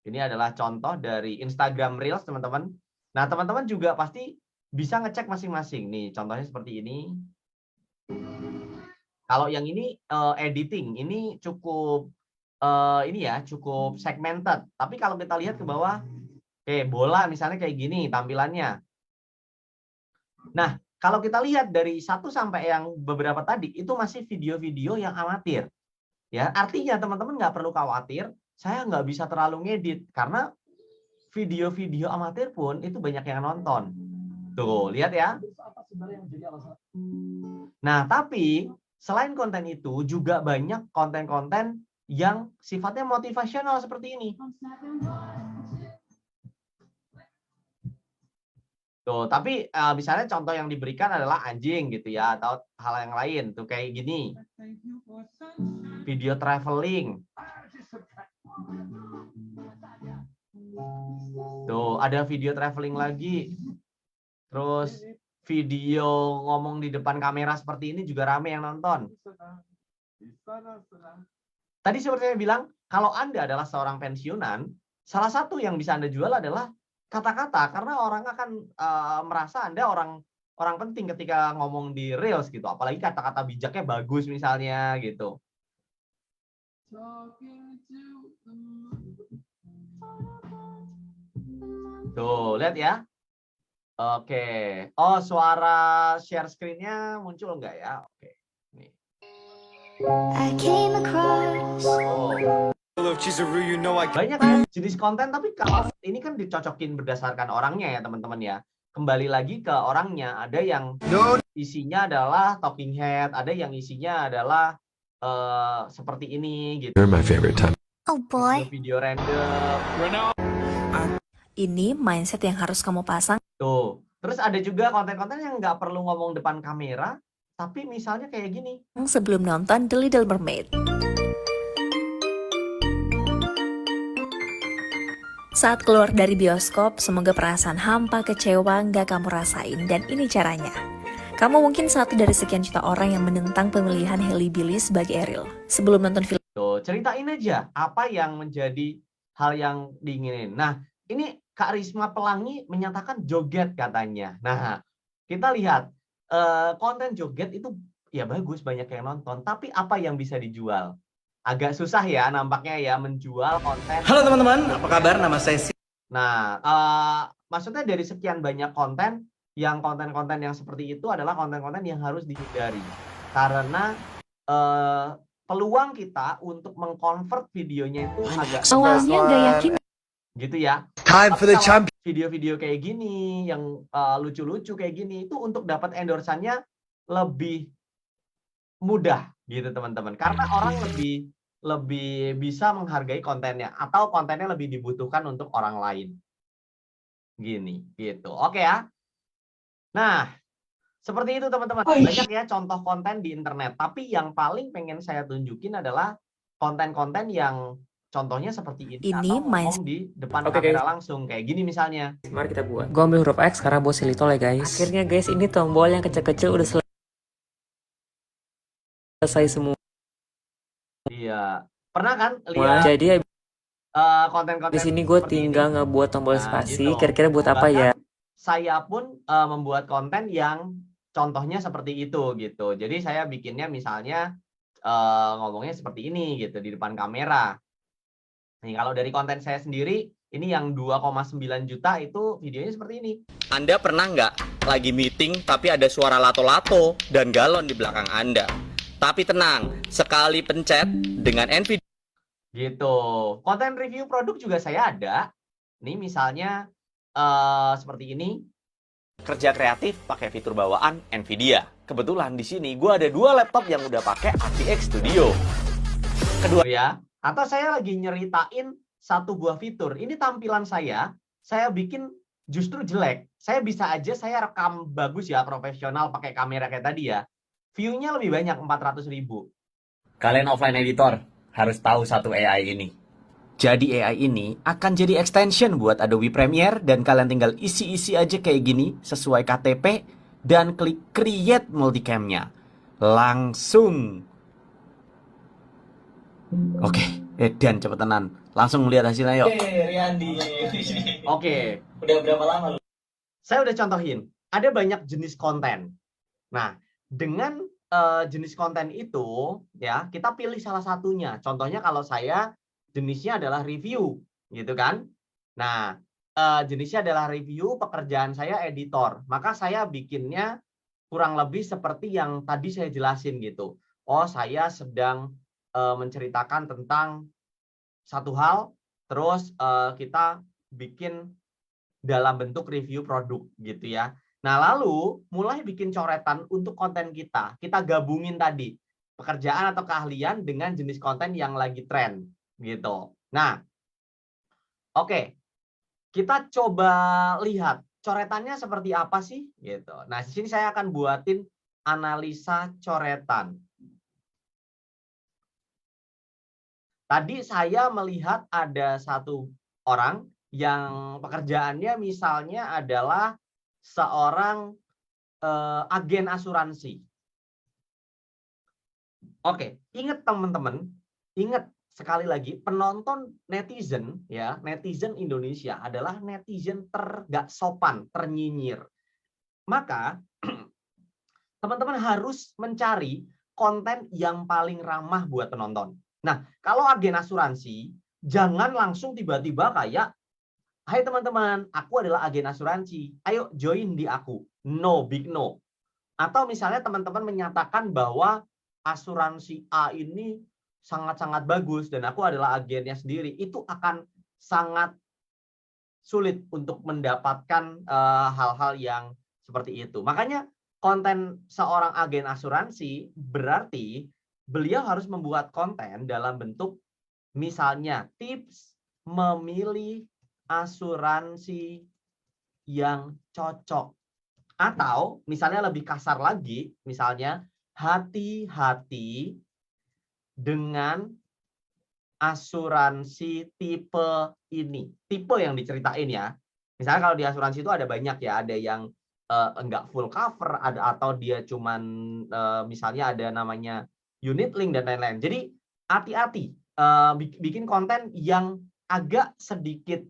Speaker 3: Ini adalah contoh dari Instagram Reels teman-teman. Nah, teman-teman juga pasti bisa ngecek masing-masing. Nih, contohnya seperti ini. Kalau yang ini editing, ini cukup cukup segmented. Tapi kalau kita lihat ke bawah, bola misalnya kayak gini tampilannya. Nah, kalau kita lihat dari 1 sampai yang beberapa tadi, itu masih video-video yang amatir. Ya, artinya teman-teman nggak perlu khawatir, saya nggak bisa terlalu ngedit karena video-video amatir pun itu banyak yang nonton. Tuh, lihat ya. Nah, tapi selain konten itu juga banyak konten-konten yang sifatnya motivasional seperti ini. Tuh, tapi misalnya contoh yang diberikan adalah anjing gitu ya, atau hal yang lain tuh kayak gini. Video traveling. Tuh, ada video traveling lagi. Terus video ngomong di depan kamera seperti ini juga rame yang nonton. Tadi seperti saya bilang, kalau Anda adalah seorang pensiunan, salah satu yang bisa Anda jual adalah kata-kata, karena orang akan merasa Anda orang penting ketika ngomong di Reels gitu, apalagi kata-kata bijaknya bagus misalnya gitu. Tuh, lihat ya. Oke. Oh, suara share screen-nya muncul nggak ya? Oke. Nih. Banyak jenis konten, tapi kalau ini kan dicocokin berdasarkan orangnya ya teman-teman ya. Kembali lagi ke orangnya, ada yang isinya adalah talking head, ada yang isinya adalah seperti ini gitu.
Speaker 4: They're my favorite time.
Speaker 5: Oh boy,
Speaker 3: Video random.
Speaker 5: ini mindset yang harus kamu pasang.
Speaker 3: Tuh. Terus ada juga konten-konten yang nggak perlu ngomong depan kamera, tapi misalnya kayak gini.
Speaker 5: Sebelum nonton The Little Mermaid. Saat keluar dari bioskop, semoga perasaan hampa, kecewa nggak kamu rasain, dan ini caranya. Kamu mungkin satu dari sekian juta orang yang menentang pemilihan Hailey Bailey sebagai Ariel. Sebelum nonton film.
Speaker 3: Tuh, ceritain aja apa yang menjadi hal yang diinginin. Nah, ini Kak Risma Pelangi menyatakan joget katanya. Nah, kita lihat konten joget itu ya bagus, banyak yang nonton. Tapi apa yang bisa dijual? Agak susah ya nampaknya ya menjual konten.
Speaker 6: Halo teman-teman, apa kabar? Nama saya
Speaker 3: Nah, maksudnya dari sekian banyak konten, yang konten-konten yang seperti itu adalah konten-konten yang harus dihindari. Karena peluang kita untuk mengkonvert videonya itu agak
Speaker 5: Awalnya nggak yakin.
Speaker 3: gitu ya.
Speaker 4: Time for the champion.
Speaker 3: Video-video kayak gini, yang lucu-lucu kayak gini, itu untuk dapat endorsannya lebih mudah gitu teman-teman. Karena orang lebih bisa menghargai kontennya, atau kontennya lebih dibutuhkan untuk orang lain. Gini, gitu. Oke ya. Nah, seperti itu teman-teman. Banyak ya contoh konten di internet. Tapi yang paling pengen saya tunjukin adalah konten-konten yang contohnya seperti ini.
Speaker 5: Ini
Speaker 3: atau ngomong di depan
Speaker 7: Oke,
Speaker 3: kamera langsung. Kayak gini misalnya.
Speaker 7: Mari kita buat. Gue ambil huruf X karena bos silitol ya guys. Akhirnya guys, ini tombol yang kecil-kecil udah selesai semua.
Speaker 3: Iya. Pernah kan lihat
Speaker 7: Jadi
Speaker 3: konten-konten
Speaker 7: di sini gue
Speaker 3: seperti
Speaker 7: tinggal
Speaker 3: ini?
Speaker 7: ngebuat tombol
Speaker 3: Nah,
Speaker 7: spasi.
Speaker 3: gitu.
Speaker 7: Kira-kira buat apa ya?
Speaker 3: Bahkan saya pun membuat konten yang contohnya seperti itu gitu. Jadi saya bikinnya misalnya ngomongnya seperti ini gitu di depan kamera. Nih, kalau dari konten saya sendiri, ini yang 2,9 juta itu videonya seperti ini.
Speaker 6: Anda pernah nggak lagi meeting tapi ada suara lato-lato dan galon di belakang Anda? Tapi tenang, sekali pencet dengan NVIDIA.
Speaker 3: Gitu. Konten review produk juga saya ada. Nih misalnya seperti ini.
Speaker 6: Kerja kreatif pakai fitur bawaan NVIDIA. Kebetulan di sini gue ada 2 laptop yang udah pakai RTX Studio.
Speaker 3: Kedua ya. Atau saya lagi nyeritain satu buah fitur. Ini tampilan saya bikin justru jelek. Saya bisa aja saya rekam bagus ya, profesional pakai kamera kayak tadi ya. View-nya lebih banyak 400.000.
Speaker 6: Kalian offline editor harus tahu satu AI ini. Jadi AI ini akan jadi extension buat Adobe Premiere dan kalian tinggal isi-isi aja kayak gini sesuai KTP dan klik create multicam-nya. Langsung. Oke, dan cepetan. Langsung lihat hasilnya yuk.
Speaker 3: Riyandi. Oke. Udah berapa lama lu? Saya udah contohin. Ada banyak jenis konten. Nah, dengan jenis konten itu ya kita pilih salah satunya. Contohnya kalau saya jenisnya adalah review, gitu kan? Nah, jenisnya adalah review, pekerjaan saya editor. Maka saya bikinnya kurang lebih seperti yang tadi saya jelasin gitu. Oh, saya sedang menceritakan tentang satu hal, terus kita bikin dalam bentuk review produk gitu ya. Nah, lalu mulai bikin coretan untuk konten kita. Kita gabungin tadi. pekerjaan atau keahlian dengan jenis konten yang lagi tren gitu. Nah, oke. Kita coba lihat coretannya seperti apa sih gitu. Nah, di sini saya akan buatin analisa coretan. Tadi saya melihat ada satu orang yang pekerjaannya misalnya adalah seorang agen asuransi. Oke, ingat teman-teman, ingat sekali lagi penonton netizen ya, netizen Indonesia adalah netizen gak sopan, ternyinyir. Maka teman-teman harus mencari konten yang paling ramah buat penonton. Nah, kalau agen asuransi, jangan langsung tiba-tiba kayak, hai teman-teman, aku adalah agen asuransi, ayo join di aku. No, big no. Atau misalnya teman-teman menyatakan bahwa asuransi A ini sangat-sangat bagus dan aku adalah agennya sendiri, itu akan sangat sulit untuk mendapatkan hal-hal yang seperti itu. Makanya konten seorang agen asuransi berarti beliau harus membuat konten dalam bentuk misalnya tips memilih asuransi yang cocok. Atau misalnya lebih kasar lagi, misalnya hati-hati dengan asuransi tipe ini. Tipe yang diceritain ya. Misalnya kalau di asuransi itu ada banyak ya, ada yang enggak full cover, ada atau dia cuman misalnya ada namanya unit link dan lain-lain. Jadi hati-hati bikin konten yang agak sedikit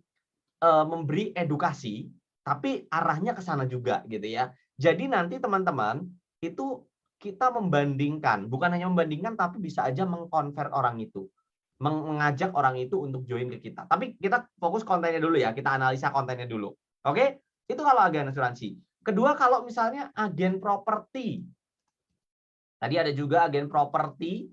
Speaker 3: memberi edukasi, tapi arahnya ke sana juga gitu ya. Jadi nanti teman-teman itu kita membandingkan, bukan hanya membandingkan, tapi bisa aja mengkonvert orang itu, mengajak orang itu untuk join ke kita. Tapi kita fokus kontennya dulu ya, kita analisa kontennya dulu. Oke, itu kalau agen asuransi. Kedua, kalau misalnya agen properti. Tadi ada juga agen properti.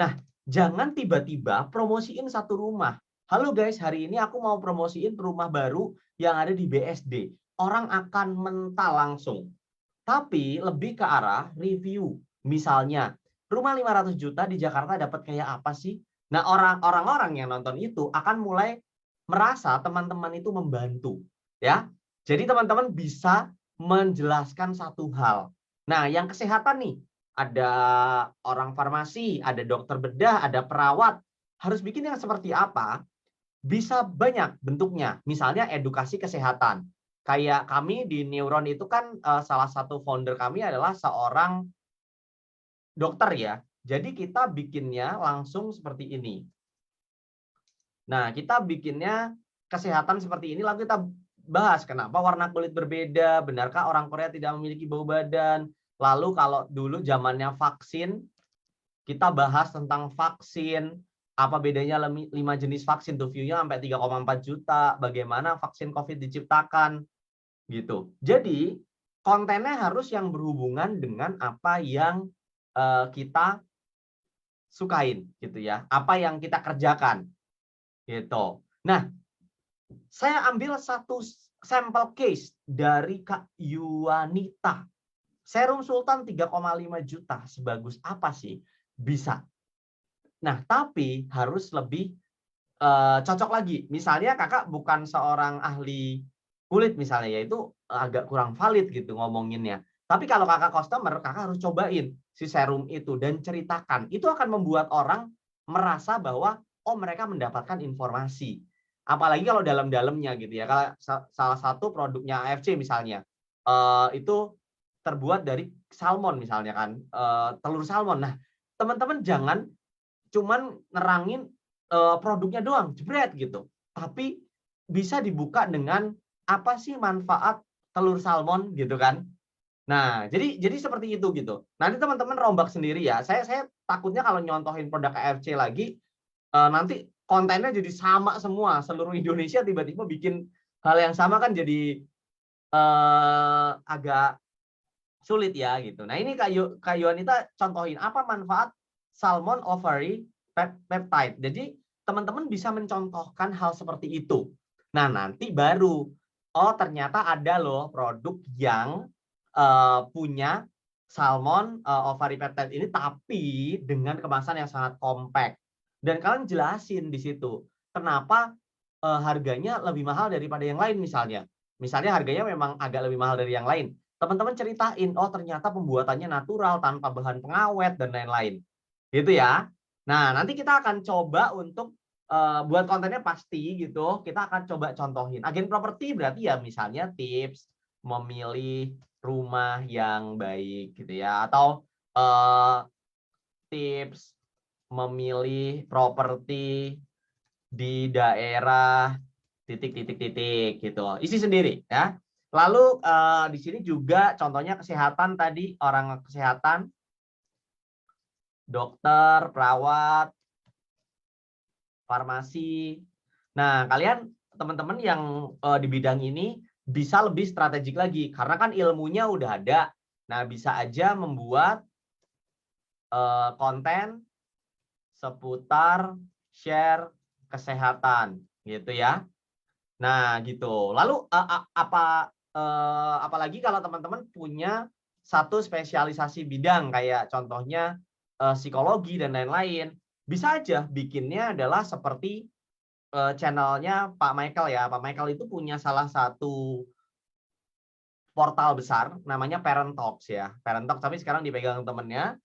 Speaker 3: Nah, jangan tiba-tiba promosiin satu rumah. Halo guys, hari ini aku mau promosiin rumah baru yang ada di BSD. Orang akan mental langsung. Tapi lebih ke arah review. Misalnya, rumah 500 juta di Jakarta dapat kayak apa sih? Nah, orang-orang yang nonton itu akan mulai merasa teman-teman itu membantu. Ya, jadi teman-teman bisa menjelaskan satu hal. Nah, yang kesehatan nih, ada orang farmasi, ada dokter bedah, ada perawat. Harus bikin yang seperti apa? Bisa banyak bentuknya. Misalnya edukasi kesehatan. Kayak kami di Neuron itu kan salah satu founder kami adalah seorang dokter ya. Jadi kita bikinnya langsung seperti ini. Nah, kita bikinnya kesehatan seperti ini, lalu kita bahas kenapa warna kulit berbeda, benarkah orang Korea tidak memiliki bau badan. Lalu kalau dulu zamannya vaksin, kita bahas tentang vaksin, apa bedanya 5 jenis vaksin, tuh view-nya sampai 3,4 juta, bagaimana vaksin COVID diciptakan, gitu. Jadi kontennya harus yang berhubungan dengan apa yang kita sukain, gitu ya, apa yang kita kerjakan, gitu. Nah, saya ambil satu sampel case dari Kak Yuanita. Serum Sultan 3,5 juta, sebagus apa sih? Bisa. Nah, tapi harus lebih cocok lagi. Misalnya kakak bukan seorang ahli kulit misalnya, yaitu agak kurang valid gitu ngomonginnya. Tapi kalau kakak customer, kakak harus cobain si serum itu dan ceritakan. Itu akan membuat orang merasa bahwa oh mereka mendapatkan informasi. Apalagi kalau dalam-dalamnya gitu ya. Kalau salah satu produknya AFC misalnya, itu terbuat dari salmon misalnya kan, telur salmon. Nah, teman-teman jangan cuman nerangin produknya doang, jebret gitu. Tapi bisa dibuka dengan apa sih manfaat telur salmon gitu kan. Nah, jadi seperti itu gitu. Nanti teman-teman rombak sendiri ya. Saya takutnya kalau nyontohin produk AFC lagi nanti kontennya jadi sama semua, seluruh Indonesia tiba-tiba bikin hal yang sama kan jadi agak sulit ya gitu. Nah, ini Kak Yuanita contohin apa manfaat salmon ovary peptide. Jadi teman-teman bisa mencontohkan hal seperti itu. Nah, nanti baru oh ternyata ada loh produk yang punya salmon ovary peptide ini, tapi dengan kemasan yang sangat compact. Dan kalian jelasin di situ kenapa harganya lebih mahal daripada yang lain misalnya. Misalnya harganya memang agak lebih mahal dari yang lain. Teman-teman ceritain, oh ternyata pembuatannya natural tanpa bahan pengawet dan lain-lain. Gitu ya. Nah, nanti kita akan coba untuk buat kontennya pasti gitu. Kita akan coba contohin. Agen properti berarti ya misalnya tips memilih rumah yang baik gitu ya, atau tips memilih properti di daerah titik gitu. Isi sendiri ya. Lalu di sini juga contohnya kesehatan tadi, orang kesehatan, dokter, perawat, farmasi. Nah, kalian teman-teman yang di bidang ini bisa lebih strategik lagi karena kan ilmunya udah ada. Nah, bisa aja membuat konten seputar share kesehatan gitu ya. Nah, gitu. Lalu apalagi kalau teman-teman punya satu spesialisasi bidang kayak contohnya psikologi dan lain-lain, bisa aja bikinnya adalah seperti channelnya Pak Michael ya. Pak Michael itu punya salah satu portal besar namanya Parent Talks ya. Parent Talks tapi sekarang dipegang temennya.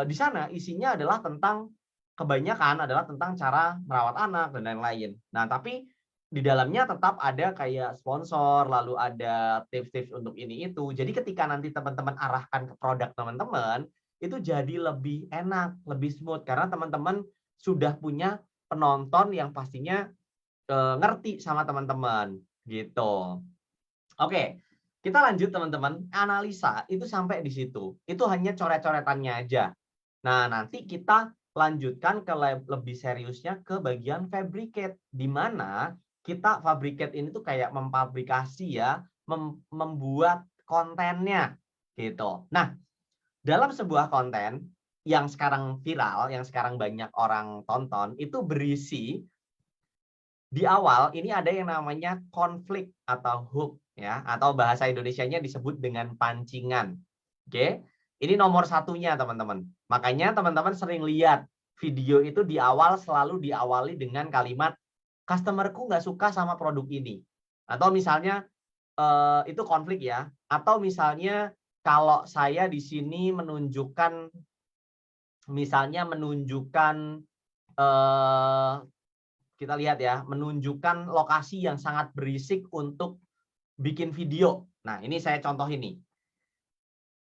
Speaker 3: Di sana isinya adalah tentang kebanyakan adalah tentang cara merawat anak dan lain-lain. Nah, tapi di dalamnya tetap ada kayak sponsor, lalu ada tips-tips untuk ini itu. Jadi ketika nanti teman-teman arahkan ke produk teman-teman, itu jadi lebih enak, lebih smooth karena teman-teman sudah punya penonton yang pastinya ngerti sama teman-teman gitu. Oke, kita lanjut teman-teman. Analisa itu sampai di situ. Itu hanya coret-coretannya aja. Nah, nanti kita lanjutkan ke lebih seriusnya ke bagian fabricate, di mana kita fabricate ini tuh kayak memfabrikasi ya, membuat kontennya gitu. Nah, dalam sebuah konten yang sekarang viral, yang sekarang banyak orang tonton, itu berisi di awal ini ada yang namanya konflik atau hook ya, atau bahasa Indonesianya disebut dengan pancingan. Oke. Ini nomor satunya teman-teman. Makanya teman-teman sering lihat video itu di awal selalu diawali dengan kalimat customerku nggak suka sama produk ini. Atau misalnya itu konflik ya. Atau misalnya kalau saya di sini menunjukkan kita lihat ya, menunjukkan lokasi yang sangat berisik untuk bikin video. Nah, ini saya contoh ini.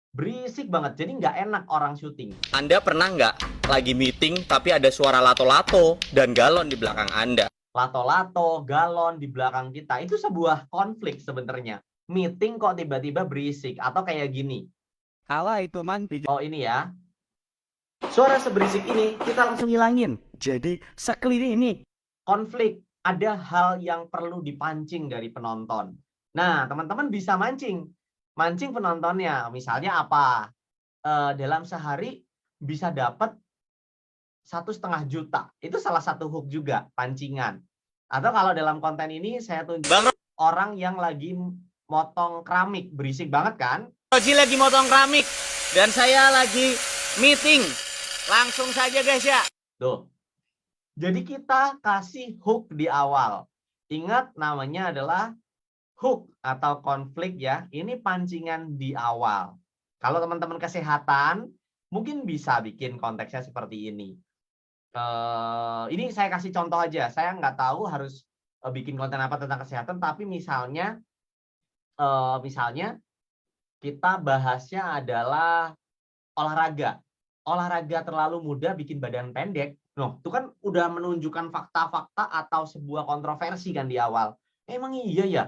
Speaker 3: Berisik banget, jadi nggak enak orang syuting.
Speaker 6: Anda pernah nggak lagi meeting tapi ada suara lato-lato dan galon di belakang Anda?
Speaker 3: Lato-lato, galon di belakang kita, itu sebuah konflik sebenarnya. Meeting kok tiba-tiba berisik, atau kayak gini.
Speaker 4: Ala itu man.
Speaker 3: Oh ini ya. Suara seberisik ini kita langsung hilangin.
Speaker 4: Jadi sekeliling ini.
Speaker 3: Konflik, ada hal yang perlu dipancing dari penonton. Nah, teman-teman bisa mancing penontonnya. Misalnya apa? Dalam sehari bisa dapat 1,5 juta. Itu salah satu hook juga, pancingan. Atau kalau dalam konten ini saya tunjuk orang yang lagi motong keramik, berisik banget kan?
Speaker 6: Roji lagi motong keramik dan saya lagi meeting. Langsung saja guys ya.
Speaker 3: Tuh. Jadi kita kasih hook di awal. Ingat namanya adalah hook atau konflik ya. Ini pancingan di awal. Kalau teman-teman kesehatan mungkin bisa bikin konteksnya seperti ini. Ini saya kasih contoh aja. Saya nggak tahu harus bikin konten apa tentang kesehatan, tapi misalnya kita bahasnya adalah olahraga. Olahraga terlalu muda bikin badan pendek. Loh, itu kan udah menunjukkan fakta-fakta atau sebuah kontroversi kan di awal. Emang iya ya?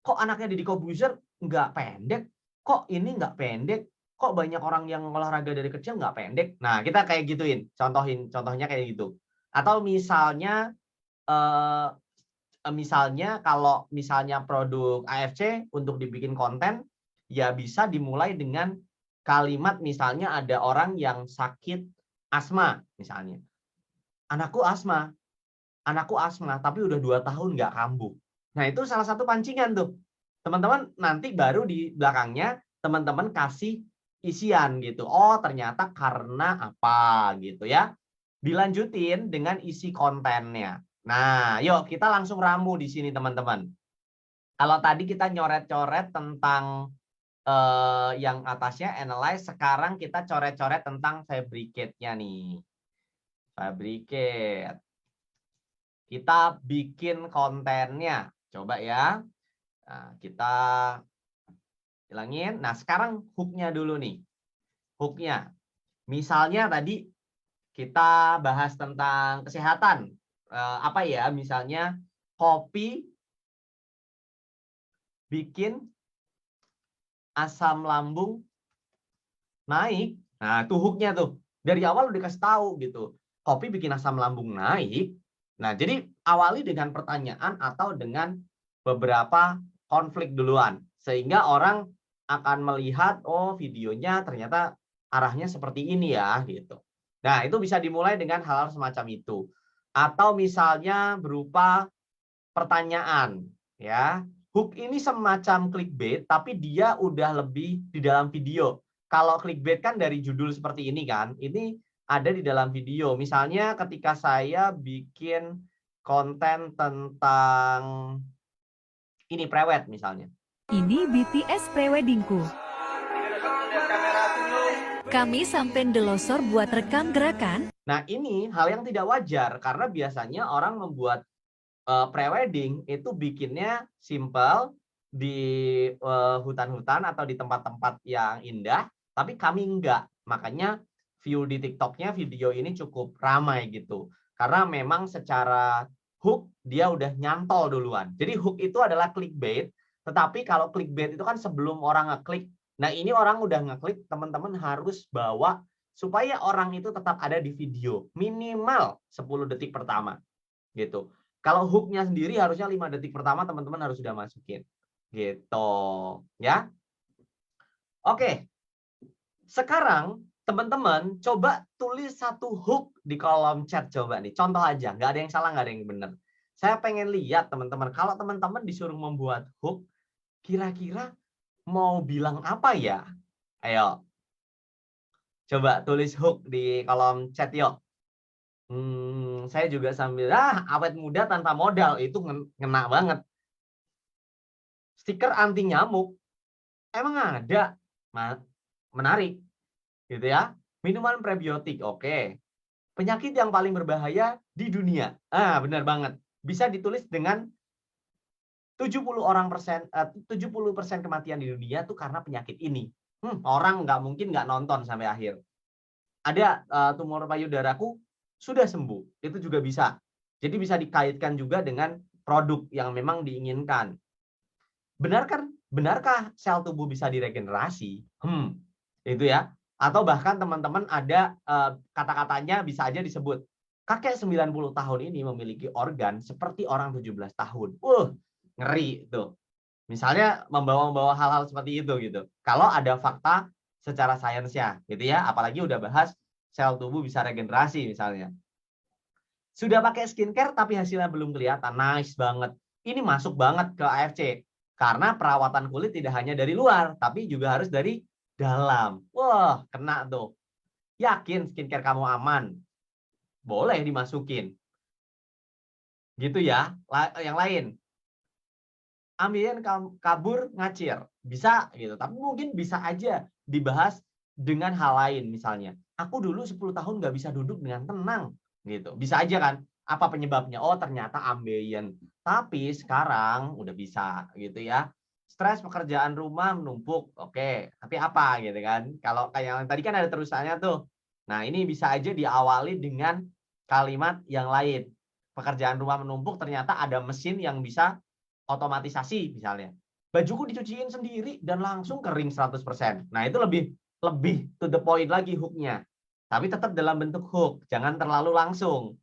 Speaker 3: Kok anaknya Deddy Corbuzier nggak pendek? Kok ini nggak pendek? Kok banyak orang yang olahraga dari kecil nggak pendek? Nah, kita kayak gituin. Contohnya kayak gitu. Atau misalnya kalau misalnya produk AFC untuk dibikin konten, ya bisa dimulai dengan kalimat misalnya ada orang yang sakit asma misalnya. Anakku asma, tapi udah 2 tahun nggak kambuh. Nah, itu salah satu pancingan tuh. Teman-teman nanti baru di belakangnya teman-teman kasih isian gitu. Oh, ternyata karena apa gitu ya. Dilanjutin dengan isi kontennya. Nah, yuk kita langsung ramu di sini teman-teman. Kalau tadi kita nyoret-coret tentang yang atasnya analyze, sekarang kita coret-coret tentang fabricate-nya nih. Fabricate. Kita bikin kontennya. Coba ya. Nah, kita hilangin. Nah, sekarang hook-nya dulu nih. Hook-nya. Misalnya tadi kita bahas tentang kesehatan. Apa ya? Misalnya kopi bikin asam lambung naik. Nah, itu hook-nya tuh. Dari awal udah dikasih tahu gitu. Kopi bikin asam lambung naik. Nah, jadi awali dengan pertanyaan atau dengan beberapa konflik duluan. Sehingga orang akan melihat, oh videonya ternyata arahnya seperti ini ya gitu. Nah, itu bisa dimulai dengan hal-hal semacam itu. Atau misalnya berupa pertanyaan ya. Hook ini semacam clickbait, tapi dia udah lebih di dalam video. Kalau clickbait kan dari judul seperti ini kan, ini ada di dalam video. Misalnya ketika saya bikin konten tentang ini prewed misalnya.
Speaker 8: Ini BTS preweddingku. Kami sampein delosor buat rekam gerakan.
Speaker 3: Nah ini hal yang tidak wajar karena biasanya orang membuat prewedding itu bikinnya simple di hutan-hutan atau di tempat-tempat yang indah, tapi kami enggak. Makanya view di TikToknya video ini cukup ramai gitu. Karena memang secara hook dia udah nyantol duluan. Jadi hook itu adalah clickbait, tetapi kalau clickbait itu kan sebelum orang ngeklik. Nah ini orang udah ngeklik, teman-teman harus bawa supaya orang itu tetap ada di video minimal 10 detik pertama gitu. Kalau hooknya sendiri harusnya 5 detik pertama teman-teman harus sudah masukin gitu ya. Oke, sekarang teman-teman coba tulis satu hook di kolom chat coba nih. Contoh aja, nggak ada yang salah, nggak ada yang benar. Saya pengen lihat teman-teman, kalau teman-teman disuruh membuat hook, kira-kira mau bilang apa ya? Ayo, coba tulis hook di kolom chat yuk. Saya juga sambil awet muda tanpa modal itu ngena banget. Stiker anti nyamuk emang ada, menarik gitu ya. Minuman prebiotik, oke. Penyakit yang paling berbahaya di dunia, benar banget. Bisa ditulis dengan 70% kematian di dunia tuh karena penyakit ini. Orang nggak mungkin nggak nonton sampai akhir. Ada tumor payudaraku sudah sembuh, itu juga bisa. Jadi bisa dikaitkan juga dengan produk yang memang diinginkan. Benarkah sel tubuh bisa diregenerasi? Itu ya. Atau bahkan teman-teman ada kata-katanya bisa aja disebut, kakek 90 tahun ini memiliki organ seperti orang 17 tahun. Ngeri tuh. Misalnya membawa hal-hal seperti itu gitu. Kalau ada fakta secara sainsnya gitu ya, apalagi udah bahas sel tubuh bisa regenerasi misalnya. Sudah pakai skincare tapi hasilnya belum kelihatan. Nice banget. Ini masuk banget ke AFC. Karena perawatan kulit tidak hanya dari luar, tapi juga harus dari dalam. Wah, kena tuh. Yakin skincare kamu aman? Boleh dimasukin. Gitu ya. Yang lain. Ambien kabur ngacir. Bisa gitu. Tapi mungkin bisa aja dibahas dengan hal lain misalnya. Aku dulu 10 tahun nggak bisa duduk dengan tenang gitu. Bisa aja kan? Apa penyebabnya? Oh, ternyata ambien. Tapi sekarang udah bisa gitu ya. Stres pekerjaan rumah menumpuk. Oke, tapi apa gitu kan? Kalau kayak yang tadi kan ada terusannya tuh. Nah, ini bisa aja diawali dengan kalimat yang lain. Pekerjaan rumah menumpuk, ternyata ada mesin yang bisa otomatisasi misalnya. Bajuku dicuciin sendiri dan langsung kering 100%. Nah, itu lebih to the point lagi hooknya. Tapi tetap dalam bentuk hook, jangan terlalu langsung.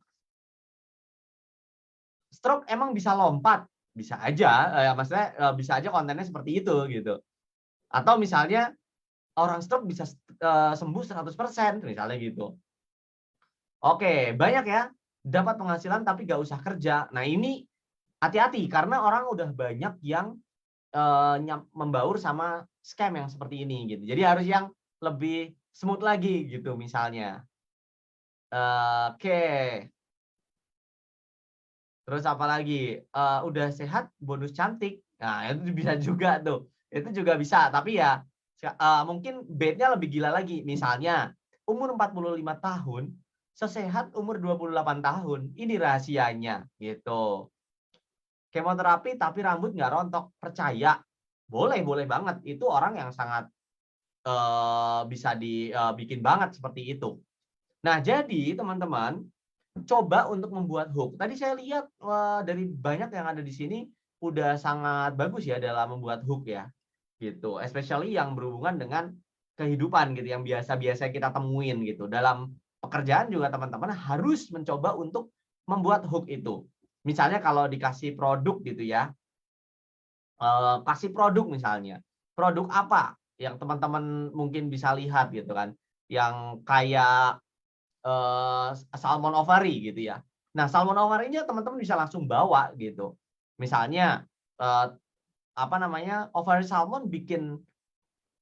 Speaker 3: Stroke emang bisa lompat? Bisa aja, maksudnya bisa aja kontennya seperti itu gitu. Atau misalnya orang stroke bisa sembuh 100% misalnya gitu. Oke, banyak ya, dapat penghasilan tapi gak usah kerja. Nah ini hati-hati karena orang udah banyak yang membaur sama scam yang seperti ini gitu. Jadi harus yang lebih smooth lagi gitu misalnya. Oke. Terus apa lagi? Udah sehat bonus cantik. Nah, itu bisa juga tuh. Itu juga bisa, tapi ya mungkin bait-nya lebih gila lagi. Misalnya umur 45 tahun, sesehat umur 28 tahun. Ini rahasianya gitu. Kemoterapi tapi rambut nggak rontok. Percaya. Boleh banget. Itu orang yang sangat bisa dibikin banget seperti itu. Nah, jadi teman-teman, coba untuk membuat hook. Tadi saya lihat dari banyak yang ada di sini udah sangat bagus ya dalam membuat hook ya. Gitu. Especially yang berhubungan dengan kehidupan gitu yang biasa-biasa kita temuin gitu. Dalam pekerjaan juga teman-teman harus mencoba untuk membuat hook itu. Misalnya kalau dikasih produk gitu ya. Kasih produk misalnya. Produk apa yang teman-teman mungkin bisa lihat gitu kan. Yang kayak salmon ovary gitu ya. Nah, salmon ovary-nya teman-teman bisa langsung bawa gitu. Misalnya ovary salmon bikin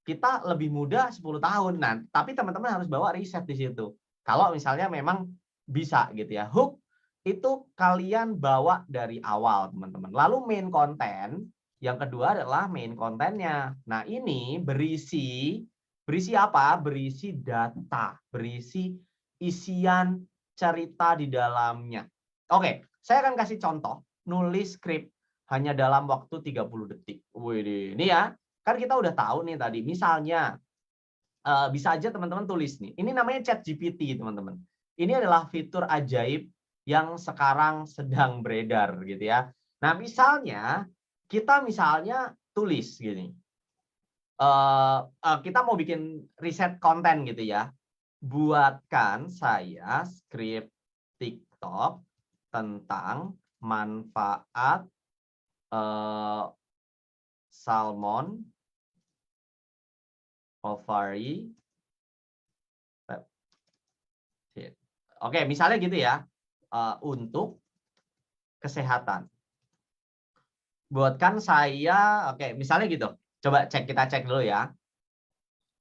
Speaker 3: kita lebih muda 10 tahun. Nah, tapi teman-teman harus bawa riset di situ. Kalau misalnya memang bisa gitu ya. Hook itu kalian bawa dari awal, teman-teman. Lalu main content, yang kedua adalah main kontennya. Nah, ini berisi apa? Berisi data, berisi isian cerita di dalamnya. Oke, saya akan kasih contoh nulis skrip hanya dalam waktu 30 detik. Wih, ini ya. Kan kita udah tahu nih tadi, misalnya bisa aja teman-teman tulis nih. Ini namanya ChatGPT, teman-teman. Ini adalah fitur ajaib yang sekarang sedang beredar gitu ya. Nah, misalnya kita tulis gini. Kita mau bikin riset konten gitu ya. Buatkan saya skrip TikTok tentang manfaat salmon ovary. Oke, misalnya gitu ya, untuk kesehatan. Buatkan saya, oke, misalnya gitu. Coba kita cek dulu ya.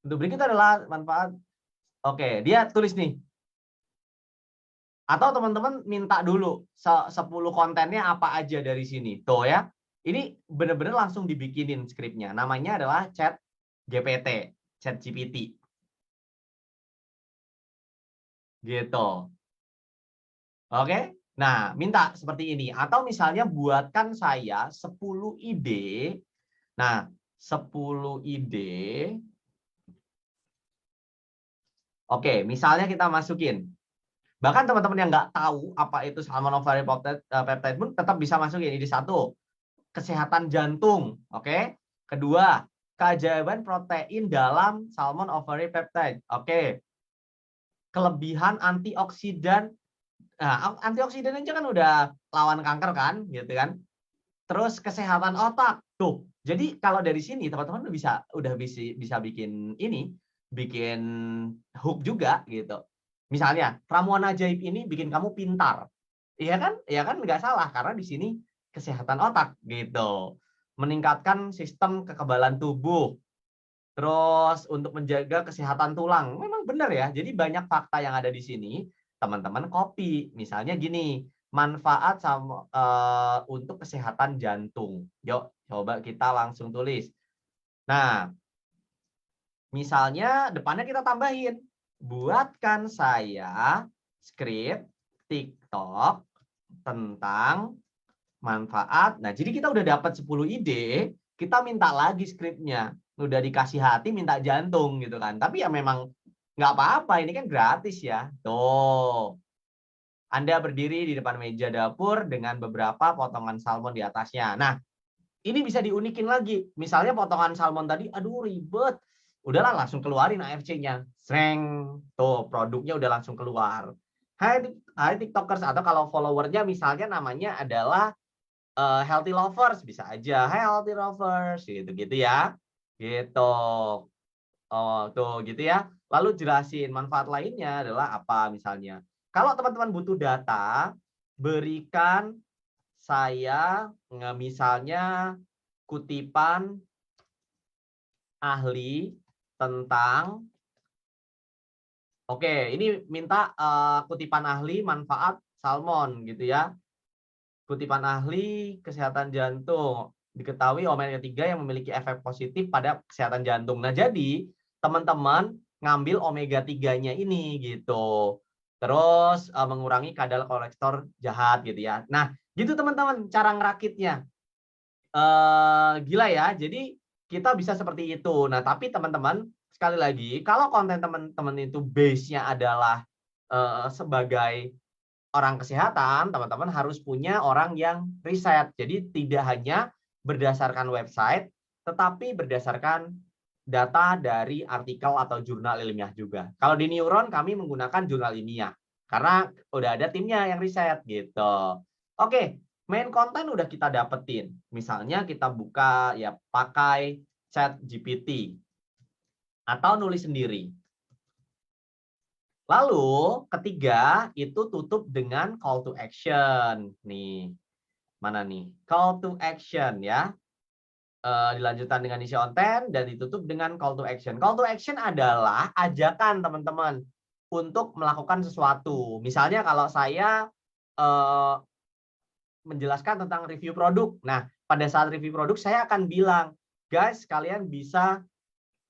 Speaker 3: Untuk berikut adalah manfaat. Oke, dia tulis nih. Atau teman-teman minta dulu 10 kontennya apa aja dari sini. Tuh ya. Ini benar-benar langsung dibikinin skripnya. Namanya adalah ChatGPT. Gitu. Oke. Nah, minta seperti ini. Atau misalnya buatkan saya 10 ide. Nah, 10 ide. Oke, misalnya kita masukin. Bahkan teman-teman yang nggak tahu apa itu salmon ovary peptide pun tetap bisa masukin. Ide 1, kesehatan jantung. Oke. Kedua, keajaiban protein dalam salmon ovary peptide. Oke. Kelebihan antioksidan. Nah, antioksidan aja kan udah lawan kanker kan, gitu kan. Terus kesehatan otak. Tuh. Jadi kalau dari sini teman-teman udah bisa bikin ini, bikin hook juga gitu. Misalnya, ramuan ajaib ini bikin kamu pintar. Iya kan? Iya kan nggak salah karena di sini kesehatan otak gitu. Meningkatkan sistem kekebalan tubuh. Terus untuk menjaga kesehatan tulang. Memang benar ya. Jadi banyak fakta yang ada di sini. Teman-teman copy. Misalnya gini, manfaat untuk kesehatan jantung. Yuk, coba kita langsung tulis. Nah, misalnya depannya kita tambahin. Buatkan saya skrip TikTok tentang manfaat. Nah, jadi kita udah dapat 10 ide, kita minta lagi skripnya. Udah dikasih hati, minta jantung gitu kan. Tapi ya memang nggak apa-apa, ini kan gratis ya. Tuh. Anda berdiri di depan meja dapur dengan beberapa potongan salmon di atasnya. Nah, ini bisa diunikin lagi. Misalnya potongan salmon tadi, aduh ribet. Udahlah langsung keluarin AFC-nya. Sreng. Tuh, produknya udah langsung keluar. Hai TikTokers, atau kalau followernya misalnya namanya adalah Healthy Lovers, bisa aja. Hai Healthy Lovers, gitu-gitu ya. Gitu. Oh, tuh gitu ya. Lalu jelasin manfaat lainnya adalah apa misalnya. Kalau teman-teman butuh data, berikan saya misalnya kutipan ahli tentang Oke, ini minta kutipan ahli manfaat salmon gitu ya. Kutipan ahli kesehatan jantung. Diketahui omega 3 yang memiliki efek positif pada kesehatan jantung. Nah, jadi teman-teman ngambil omega 3-nya ini gitu. Terus mengurangi kadar kolesterol jahat gitu ya. Nah, gitu teman-teman cara ngerakitnya. Gila ya. Jadi kita bisa seperti itu. Nah, tapi teman-teman sekali lagi, kalau konten teman-teman itu base-nya adalah sebagai orang kesehatan, teman-teman harus punya orang yang riset. Jadi tidak hanya berdasarkan website, tetapi berdasarkan data dari artikel atau jurnal ilmiah juga. Kalau di Neuron kami menggunakan jurnal ilmiah karena udah ada timnya yang riset gitu. Oke, main konten udah kita dapetin. Misalnya kita buka ya pakai ChatGPT atau nulis sendiri. Lalu ketiga itu tutup dengan call to action. Nih, mana nih? Call to action ya. Dilanjutkan dengan isi konten dan ditutup dengan call to action. Call to action adalah ajakan teman-teman untuk melakukan sesuatu. Misalnya kalau saya menjelaskan tentang review produk. Nah, pada saat review produk saya akan bilang, guys, kalian bisa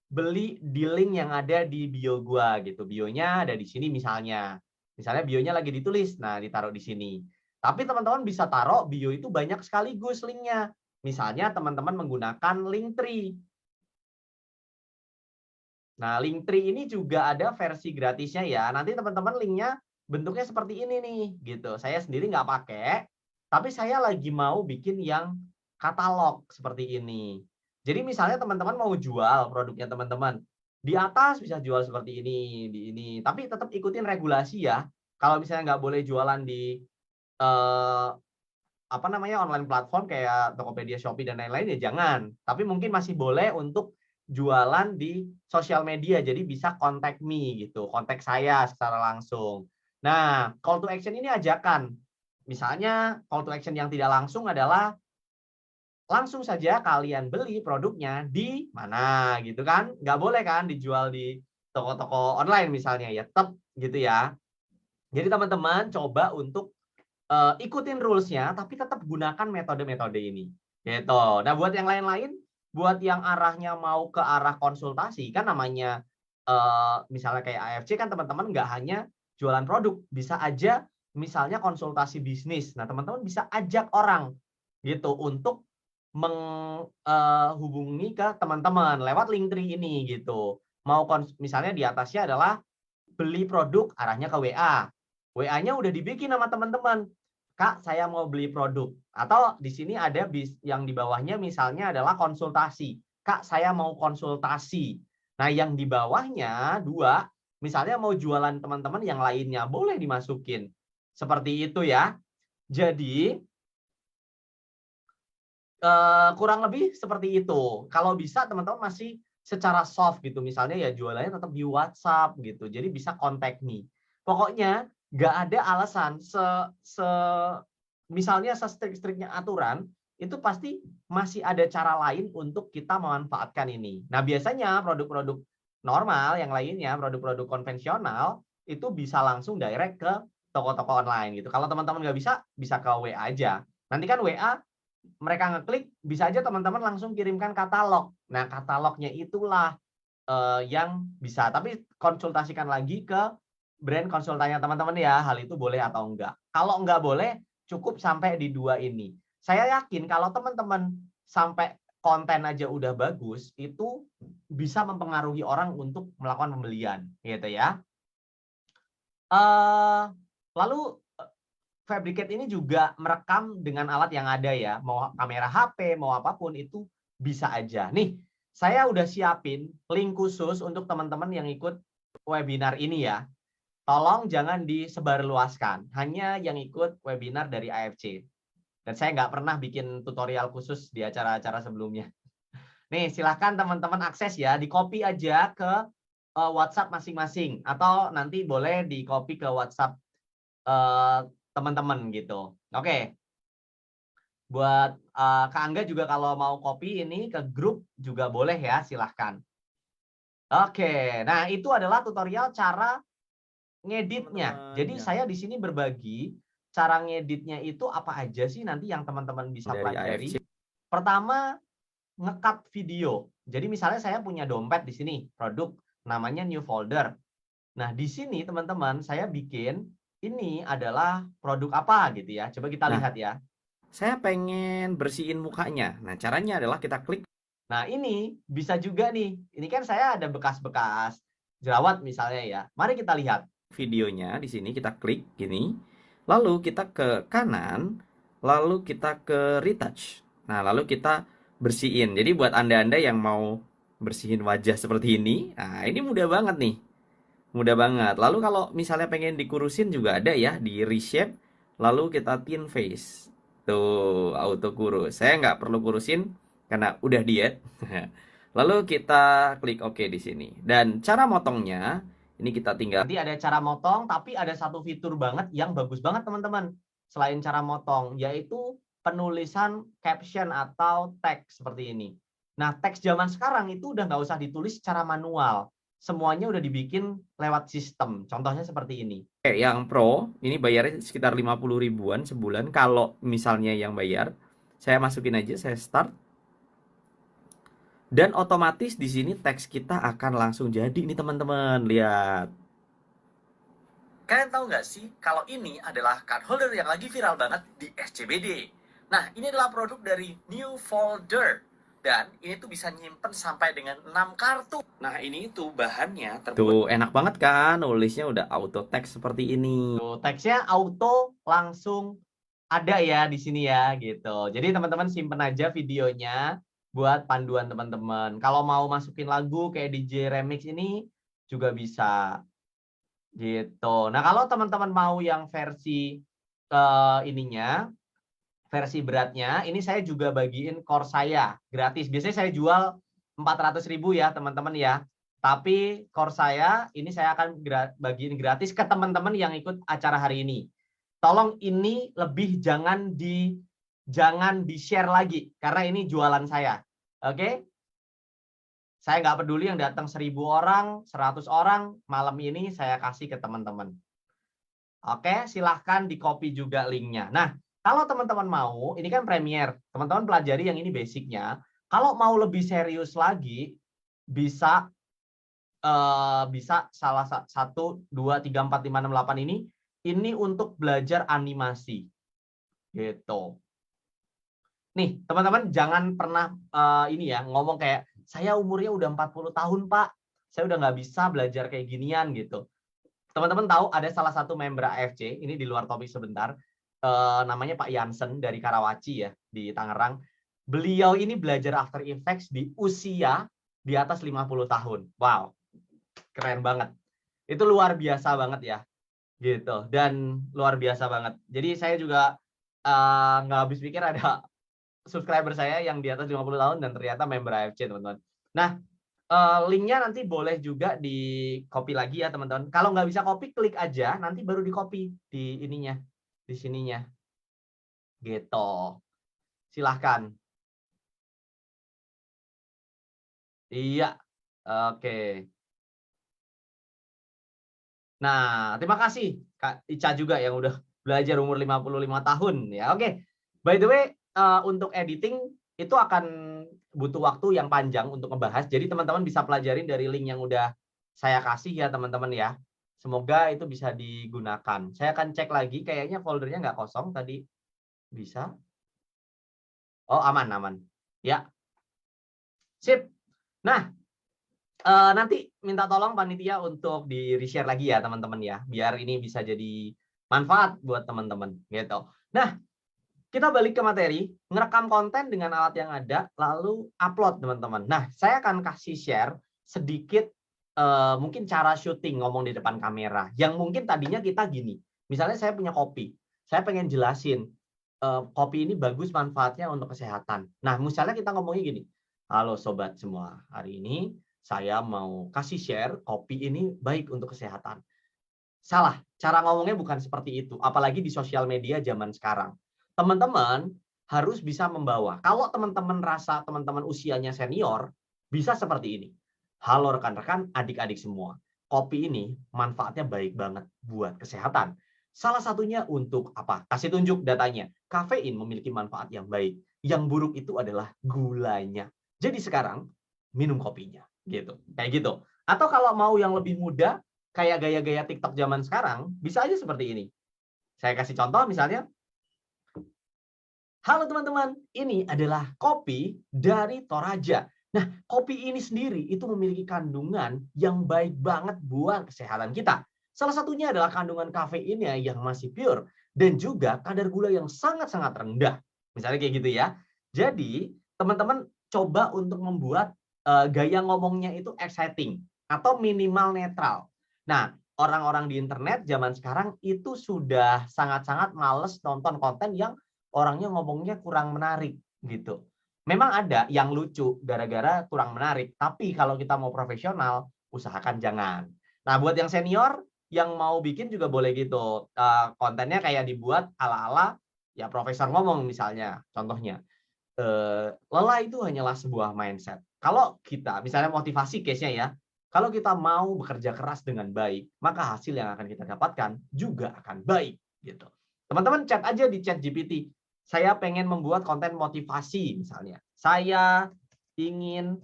Speaker 3: beli di link yang ada di bio gua gitu. Bionya ada di sini misalnya. Misalnya bionya lagi ditulis, nah ditaruh di sini. Tapi teman-teman bisa taruh bio itu banyak sekaligus linknya. Misalnya teman-teman menggunakan Linktree. Nah, Linktree ini juga ada versi gratisnya ya. Nanti teman-teman linknya bentuknya seperti ini nih gitu. Saya sendiri nggak pakai, tapi saya lagi mau bikin yang katalog seperti ini. Jadi misalnya teman-teman mau jual produknya teman-teman, di atas bisa jual seperti ini, di ini. Tapi tetap ikutin regulasi ya. Kalau misalnya nggak boleh jualan di online platform kayak Tokopedia, Shopee dan lain-lain ya jangan. Tapi mungkin masih boleh untuk jualan di sosial media. Jadi bisa contact me gitu, kontak saya secara langsung. Nah, call to action ini ajakan. Misalnya call to action yang tidak langsung adalah langsung saja kalian beli produknya di mana gitu kan. Nggak boleh kan dijual di toko-toko online misalnya ya, tetap gitu ya. Jadi teman-teman coba untuk ikutin rules-nya tapi tetap gunakan metode-metode ini. Gitu. Nah, buat yang lain-lain, buat yang arahnya mau ke arah konsultasi kan namanya misalnya kayak AFC kan teman-teman nggak hanya jualan produk, bisa aja misalnya konsultasi bisnis. Nah, teman-teman bisa ajak orang gitu untuk menghubungi ke teman-teman lewat Linktree ini gitu. Mau misalnya di atasnya adalah beli produk arahnya ke WA. WA-nya udah dibikin sama teman-teman. Kak, saya mau beli produk. Atau di sini ada yang di bawahnya misalnya adalah konsultasi. Kak, saya mau konsultasi. Nah, yang di bawahnya dua, misalnya mau jualan teman-teman yang lainnya, boleh dimasukin. Seperti itu ya. Jadi kurang lebih seperti itu. Kalau bisa teman-teman masih secara soft gitu. Misalnya ya jualannya tetap di WhatsApp gitu. Jadi bisa contact me. Pokoknya nggak ada alasan misalnya se-strict-strictnya aturan itu pasti masih ada cara lain untuk kita memanfaatkan ini. Nah, biasanya produk-produk normal yang lainnya, produk-produk konvensional itu bisa langsung direct ke toko-toko online gitu. Kalau teman-teman nggak bisa ke WA aja. Nanti kan WA mereka ngeklik, bisa aja teman-teman langsung kirimkan katalog. Nah, katalognya itulah yang bisa. Tapi konsultasikan lagi ke brand konsultannya teman-teman ya, hal itu boleh atau enggak. Kalau enggak boleh, cukup sampai di dua ini. Saya yakin kalau teman-teman sampai konten aja udah bagus, itu bisa mempengaruhi orang untuk melakukan pembelian, gitu ya. Lalu Fabricate ini juga merekam dengan alat yang ada ya, mau kamera HP, mau apapun itu bisa aja. Nih, saya udah siapin link khusus untuk teman-teman yang ikut webinar ini ya. Tolong jangan disebarluaskan, hanya yang ikut webinar dari AFC. Dan saya nggak pernah bikin tutorial khusus di acara-acara sebelumnya. Nih, silahkan teman-teman akses ya, di-copy aja ke WhatsApp masing-masing. Atau nanti boleh di-copy ke WhatsApp teman-teman gitu. Oke. Buat Kak Angga juga kalau mau copy ini ke grup juga boleh ya, silahkan. Oke, nah itu adalah tutorial cara ngeditnya. Jadi
Speaker 6: ya.
Speaker 3: saya di sini berbagi cara ngeditnya itu apa aja sih nanti yang teman-teman bisa
Speaker 6: Dari
Speaker 3: pelajari.
Speaker 6: AFC.
Speaker 3: Pertama, nge-cut video. Jadi misalnya saya punya dompet di sini, produk namanya new folder. Nah, di sini teman-teman saya bikin ini adalah produk apa gitu ya. Coba kita
Speaker 6: Nah.
Speaker 3: lihat ya.
Speaker 6: Saya pengen bersihin mukanya. Nah, caranya adalah kita klik.
Speaker 3: Nah, ini bisa juga nih. Ini kan saya ada bekas-bekas jerawat misalnya ya. Mari kita lihat.
Speaker 6: Videonya di sini kita klik gini. Lalu kita ke kanan, lalu kita ke retouch. Nah, lalu kita bersihin. Jadi buat Anda-anda yang mau bersihin wajah seperti ini, nah ini mudah banget nih. Mudah banget. Lalu kalau misalnya pengen dikurusin juga ada ya di reshape, lalu kita thin face. Tuh, auto kurus. Saya nggak perlu kurusin karena udah diet. Lalu kita klik OK di sini. Dan cara motongnya ini kita tinggal.
Speaker 3: Nanti ada cara motong, tapi ada satu fitur banget yang bagus banget teman-teman. Selain cara motong, yaitu penulisan caption atau teks seperti ini. Nah, teks zaman sekarang itu udah nggak usah ditulis secara manual. Semuanya udah dibikin lewat sistem. Contohnya seperti ini.
Speaker 6: Oke, yang Pro, ini bayarnya sekitar 50 ribuan sebulan. Kalau misalnya yang bayar, saya masukin aja, saya start. Dan otomatis di sini teks kita akan langsung jadi nih teman-teman. Lihat. Kalian tahu nggak sih kalau ini adalah card holder yang lagi viral banget di SCBD. Nah, ini adalah produk dari New Folder. Dan ini tuh bisa nyimpen sampai dengan 6 kartu. Nah, ini tuh bahannya terbuat. Tuh, enak banget kan? Nulisnya udah auto text seperti ini.
Speaker 3: Tuh, teksnya auto langsung ada ya di sini ya gitu. Jadi teman-teman simpen aja videonya buat panduan teman-teman. Kalau mau masukin lagu kayak DJ Remix ini juga bisa gitu. Nah, kalau teman-teman mau yang versi versi beratnya, ini saya juga bagiin core saya gratis. Biasanya saya jual 400.000 ya teman-teman ya. Tapi core saya ini saya akan bagiin gratis ke teman-teman yang ikut acara hari ini. Tolong ini lebih jangan di-share lagi karena ini jualan saya. Oke? Saya nggak peduli yang datang 1.000 orang, 100 orang, malam ini saya kasih ke teman-teman. Oke, silahkan di-copy juga linknya. Nah, kalau teman-teman mau, ini kan Premiere, teman-teman pelajari yang ini basicnya. Kalau mau lebih serius lagi, bisa salah 1, 2, 3, 4, 5, 6, 8 ini untuk belajar animasi. Gitu. Nih, teman-teman jangan pernah ini ya ngomong kayak saya umurnya udah 40 tahun, Pak. Saya udah nggak bisa belajar kayak ginian gitu. Teman-teman tahu ada salah satu member AFC, ini di luar topik sebentar. Namanya Pak Jansen dari Karawaci ya di Tangerang. Beliau ini belajar After Effects di usia di atas 50 tahun. Wow, keren banget. Itu luar biasa banget ya, gitu. Dan luar biasa banget. Jadi saya juga nggak habis pikir ada subscriber saya yang di atas 50 tahun dan ternyata member AFC teman-teman. Nah, linknya nanti boleh juga di copy lagi ya teman-teman. Kalau nggak bisa copy, klik aja, nanti baru di copy di ininya. Di sininya gitu, silahkan. Iya, oke. Nah, terima kasih Kak Ica juga yang udah belajar umur 55 tahun ya. Oke, by the way, untuk editing itu akan butuh waktu yang panjang untuk ngebahas. Jadi teman-teman bisa pelajarin dari link yang udah saya kasih ya teman-teman ya. Semoga itu bisa digunakan. Saya akan cek lagi, kayaknya foldernya nggak kosong tadi. Bisa? Oh, aman. Ya. Sip. Nah, nanti minta tolong panitia untuk di-share lagi ya teman-teman ya. Biar ini bisa jadi manfaat buat teman-teman gitu. Nah, kita balik ke materi. Ngerekam konten dengan alat yang ada, lalu upload teman-teman. Nah, saya akan kasih share sedikit mungkin cara syuting ngomong di depan kamera yang mungkin tadinya kita gini, misalnya saya punya kopi, saya pengen jelasin kopi ini bagus manfaatnya untuk kesehatan. Nah, misalnya kita ngomongnya gini, halo sobat semua, hari ini saya mau kasih share kopi ini baik untuk kesehatan. Salah, cara ngomongnya bukan seperti itu, apalagi di sosial media zaman sekarang. Teman-teman harus bisa membawa. Kalau teman-teman rasa teman-teman usianya senior, bisa seperti ini. Halo rekan-rekan, adik-adik semua. kopi ini manfaatnya baik banget buat kesehatan. Salah satunya untuk apa? Kasih tunjuk datanya. Kafein memiliki manfaat yang baik. Yang buruk itu adalah gulanya. Jadi sekarang minum kopinya, gitu. Kayak gitu. Atau kalau mau yang lebih mudah, kayak gaya-gaya TikTok zaman sekarang, bisa aja seperti ini. Saya kasih contoh misalnya. Halo teman-teman, ini adalah kopi dari Toraja. Nah, kopi ini sendiri itu memiliki kandungan yang baik banget buat kesehatan kita. Salah satunya adalah kandungan kafeinnya yang masih pure dan juga kadar gula yang sangat-sangat rendah. Misalnya kayak gitu ya. Jadi, teman-teman coba untuk membuat gaya ngomongnya itu exciting atau minimal netral. Nah, orang-orang di internet zaman sekarang itu sudah sangat-sangat males nonton konten yang orangnya ngomongnya kurang menarik gitu. Memang ada yang lucu gara-gara kurang menarik, tapi kalau kita mau profesional, usahakan jangan. Nah, buat yang senior yang mau bikin juga boleh gitu. Kontennya kayak dibuat ala-ala ya profesor ngomong misalnya, contohnya. Lelah itu hanyalah sebuah mindset. Kalau kita, misalnya motivasi case-nya ya, kalau kita mau bekerja keras dengan baik, maka hasil yang akan kita dapatkan juga akan baik gitu. Teman-teman chat aja di ChatGPT. Saya pengen membuat konten motivasi misalnya. Saya ingin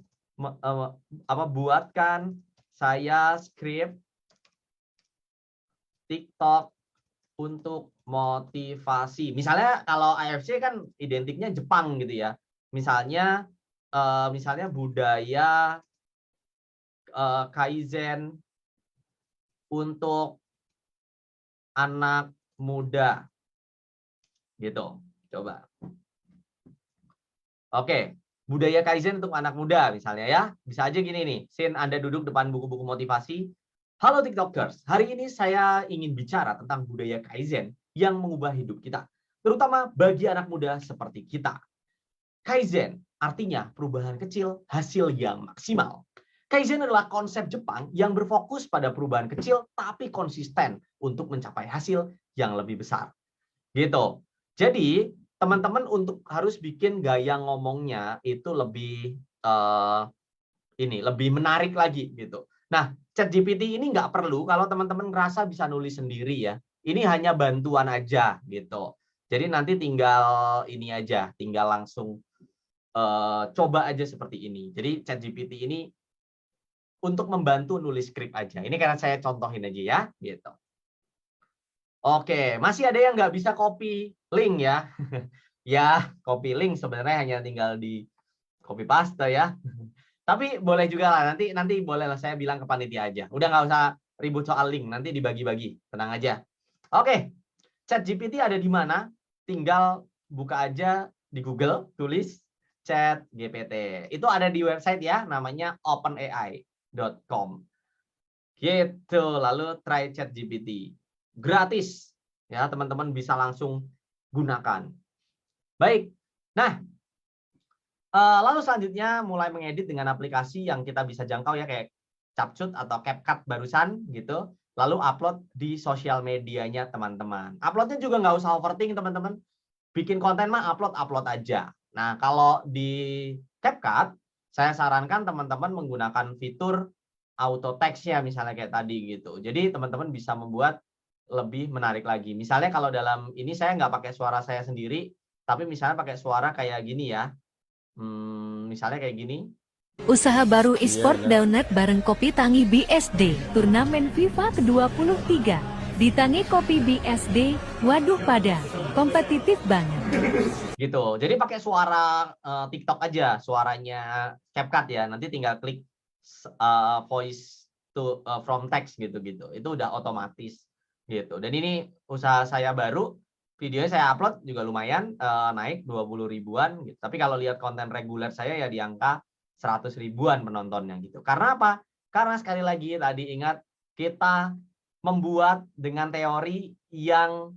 Speaker 3: buatkan saya skrip TikTok untuk motivasi. Misalnya kalau AFC kan identiknya Jepang gitu ya. Misalnya budaya Kaizen untuk anak muda. Gitu. Coba. Oke, budaya Kaizen untuk anak muda misalnya ya. Bisa aja gini nih. Sin Anda duduk depan buku-buku motivasi. Halo TikTokers, hari ini saya ingin bicara tentang budaya Kaizen yang mengubah hidup kita, terutama bagi anak muda seperti kita. Kaizen artinya perubahan kecil, hasil yang maksimal. Kaizen adalah konsep Jepang yang berfokus pada perubahan kecil tapi konsisten untuk mencapai hasil yang lebih besar. Gitu. Jadi, teman-teman untuk harus bikin gaya ngomongnya itu lebih lebih menarik lagi gitu. Nah, ChatGPT ini nggak perlu kalau teman-teman ngerasa bisa nulis sendiri ya. Ini hanya bantuan aja gitu. Jadi nanti tinggal ini aja, tinggal langsung coba aja seperti ini. Jadi ChatGPT ini untuk membantu nulis skrip aja. Ini karena saya contohin aja ya, gitu. Oke, masih ada yang nggak bisa copy link ya. Ya, copy link sebenarnya hanya tinggal di copy paste ya. Tapi boleh juga lah, nanti boleh lah saya bilang ke panitia aja. Udah nggak usah ribut soal link, nanti dibagi-bagi. Tenang aja. Oke, ChatGPT ada di mana? Tinggal buka aja di Google, tulis ChatGPT. Itu ada di website ya, namanya openai.com. Gitu, lalu try ChatGPT. Gratis ya, teman-teman bisa langsung gunakan. Baik. Nah, lalu selanjutnya mulai mengedit dengan aplikasi yang kita bisa jangkau ya, kayak CapCut atau CapCut barusan gitu. Lalu upload di sosial medianya teman-teman. Uploadnya juga nggak usah overthink teman-teman. Bikin konten mah upload aja. Nah, kalau di CapCut saya sarankan teman-teman menggunakan fitur auto text-nya misalnya kayak tadi gitu. Jadi teman-teman bisa membuat lebih menarik lagi. Misalnya kalau dalam ini saya nggak pakai suara saya sendiri, tapi misalnya pakai suara kayak gini ya. Misalnya kayak gini.
Speaker 8: Usaha baru e-sport Download bareng Kopi Tangi BSD, turnamen FIFA ke-23. Di Tangi Kopi BSD, waduh pada, kompetitif banget.
Speaker 3: Gitu. Jadi pakai suara TikTok aja, suaranya CapCut ya. Nanti tinggal klik voice to from text gitu-gitu. Itu udah otomatis gitu. Dan ini usaha saya baru, videonya saya upload juga lumayan naik 20 ribuan gitu. Tapi kalau lihat konten reguler saya ya di angka 100 ribuan penontonnya gitu. Karena apa? Karena sekali lagi tadi ingat, kita membuat dengan teori yang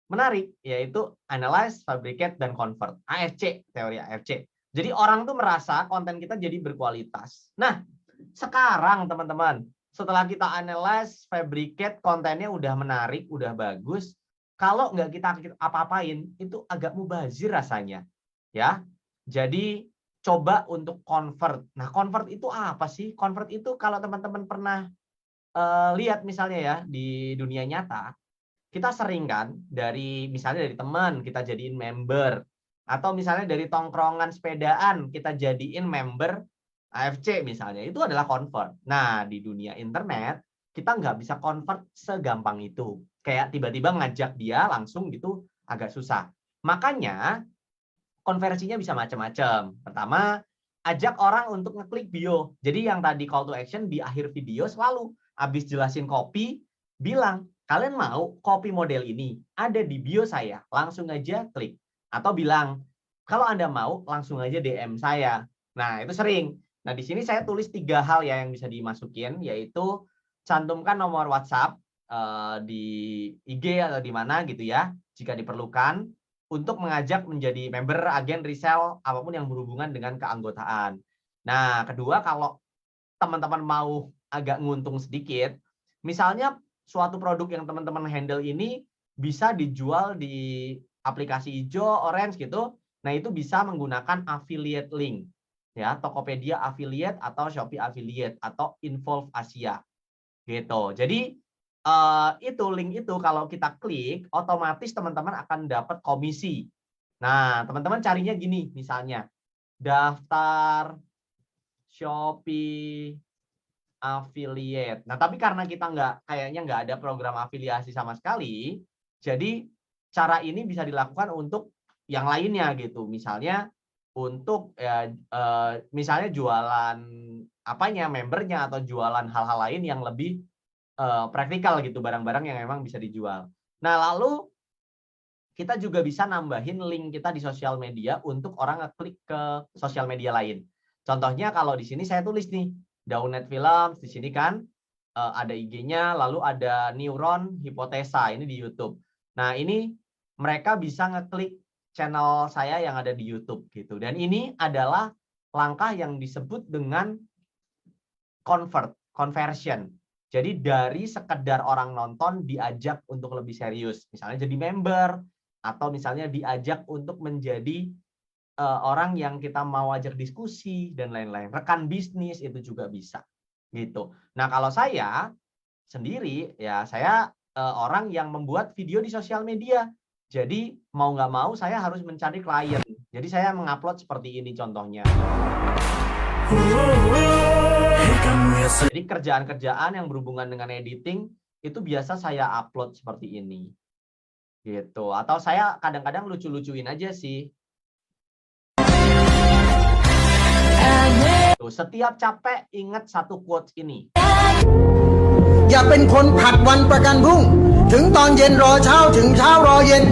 Speaker 3: menarik, yaitu analyze, fabricate, dan convert. AFC, teori AFC. Jadi orang tuh merasa konten kita jadi berkualitas. Nah, sekarang teman-teman, setelah kita analyze, fabricate, kontennya udah menarik, udah bagus, kalau nggak kita apa-apain, itu agak mubazir rasanya. Ya, jadi coba untuk convert. Nah, convert itu apa sih? Convert itu kalau teman-teman pernah lihat misalnya ya di dunia nyata, kita sering kan misalnya dari teman kita jadiin member, atau misalnya dari tongkrongan sepedaan kita jadiin member AFC misalnya, itu adalah convert. Nah, di dunia internet kita nggak bisa convert segampang itu. Kayak tiba-tiba ngajak dia langsung gitu agak susah. Makanya konversinya bisa macam-macam. Pertama, ajak orang untuk ngeklik bio. Jadi yang tadi call to action di akhir video selalu habis jelasin kopi, bilang, kalian mau kopi model ini? Ada di bio saya, langsung aja klik. Atau bilang, kalau Anda mau langsung aja DM saya. Nah, itu sering. Nah, di sini saya tulis 3 hal ya yang bisa dimasukin, yaitu cantumkan nomor WhatsApp di IG atau di mana gitu ya, jika diperlukan, untuk mengajak menjadi member, agen, resell, apapun yang berhubungan dengan keanggotaan. Nah, kedua, kalau teman-teman mau agak nguntung sedikit, misalnya suatu produk yang teman-teman handle ini bisa dijual di aplikasi hijau, orange gitu, nah itu bisa menggunakan affiliate link. Ya, Tokopedia affiliate atau Shopee affiliate atau Involve Asia gitu. Jadi itu link itu kalau kita klik otomatis teman-teman akan dapat komisi. Nah, teman-teman carinya gini misalnya, daftar Shopee affiliate. Nah, tapi karena kita kayaknya nggak ada program afiliasi sama sekali, jadi cara ini bisa dilakukan untuk yang lainnya gitu. Misalnya untuk misalnya jualan membernya atau jualan hal-hal lain yang lebih praktikal gitu, barang-barang yang memang bisa dijual. Nah, lalu kita juga bisa nambahin link kita di sosial media untuk orang ngeklik ke sosial media lain. Contohnya kalau di sini saya tulis nih, Daunet Films, di sini kan ada IG-nya, lalu ada Neuron Hipotesa, ini di YouTube. Nah, ini mereka bisa ngeklik channel saya yang ada di YouTube gitu. Dan ini adalah langkah yang disebut dengan conversion. Jadi dari sekedar orang nonton diajak untuk lebih serius, misalnya jadi member, atau misalnya diajak untuk menjadi orang yang kita mau ajak diskusi dan lain-lain. Rekan bisnis itu juga bisa gitu. Nah, kalau saya sendiri ya saya orang yang membuat video di sosial media. Jadi mau nggak mau saya harus mencari klien. Jadi saya mengupload seperti ini contohnya. Jadi kerjaan-kerjaan yang berhubungan dengan editing itu biasa saya upload seperti ini. Gitu. Atau saya kadang-kadang lucu-lucuin aja sih. Tuh, setiap capek ingat satu quotes ini.
Speaker 9: อย่าเป็นคนผัดวันประกันพรุ่งถึงตอนเย็นรอเช้าถึงเช้ารอเย็น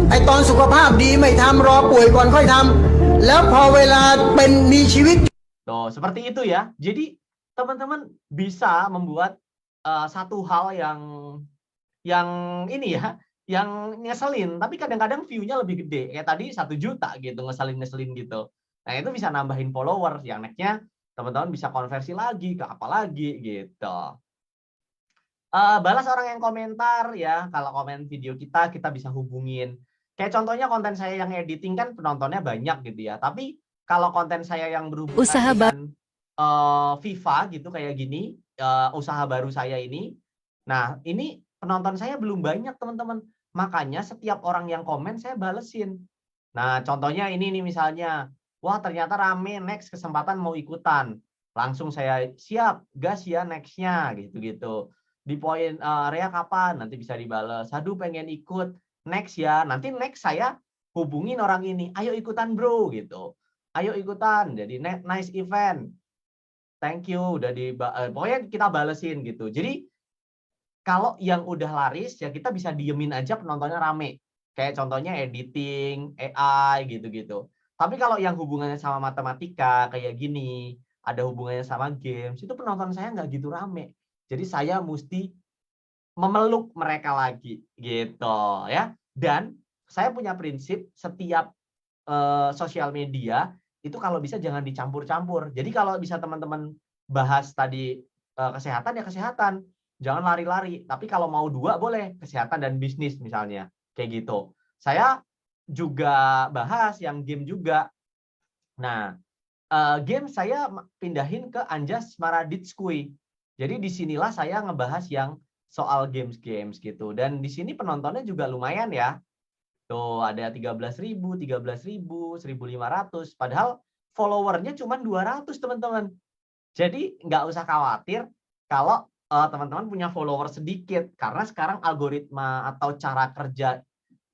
Speaker 9: ไอตอนสุขภาพดีไม่ทำรอป่วยก่อนค่อยทำแล้วพอเวลาเป็นมีชีวิต
Speaker 3: Tuh, seperti itu ya. Jadi teman-teman bisa membuat satu hal yang ini ya, yang ngeselin, tapi kadang-kadang view-nya lebih gede. Kayak tadi 1 juta gitu, ngeselin gitu. Nah, itu bisa nambahin followers, yang next-nya teman-teman bisa konversi lagi ke apa lagi gitu. Balas orang yang komentar ya, kalau komen video kita bisa hubungin. Kayak contohnya konten saya yang editing kan penontonnya banyak gitu ya, tapi kalau konten saya yang berhubungan dengan FIFA gitu kayak gini, usaha baru saya ini, nah ini penonton saya belum banyak teman-teman, makanya setiap orang yang komen saya balesin. Nah, contohnya ini nih misalnya, wah ternyata rame, next kesempatan mau ikutan, langsung saya siap, gas ya next-nya gitu-gitu. Di poin area kapan, nanti bisa dibales, aduh pengen ikut, next ya, nanti next saya hubungin orang ini, ayo ikutan bro gitu, ayo ikutan, jadi nice event, thank you, udah pokoknya kita balesin gitu. Jadi kalau yang udah laris ya kita bisa diemin aja penontonnya rame, kayak contohnya editing, AI gitu-gitu. Tapi kalau yang hubungannya sama matematika kayak gini, ada hubungannya sama games, itu penonton saya nggak gitu rame. Jadi saya mesti memeluk mereka lagi gitu ya. Dan saya punya prinsip setiap sosial media itu kalau bisa jangan dicampur-campur. Jadi kalau bisa teman-teman bahas tadi kesehatan ya kesehatan, jangan lari-lari. Tapi kalau mau 2 boleh, kesehatan dan bisnis misalnya, kayak gitu. Saya juga bahas yang game juga. Nah, game saya pindahin ke Anjas Maraditskui. Jadi disinilah saya ngebahas yang soal games-games gitu. Dan di sini penontonnya juga lumayan ya. Tuh ada 13.000, 13.000, 1.500. Padahal followernya cuma 200 teman-teman. Jadi nggak usah khawatir kalau teman-teman punya follower sedikit. Karena sekarang algoritma atau cara kerja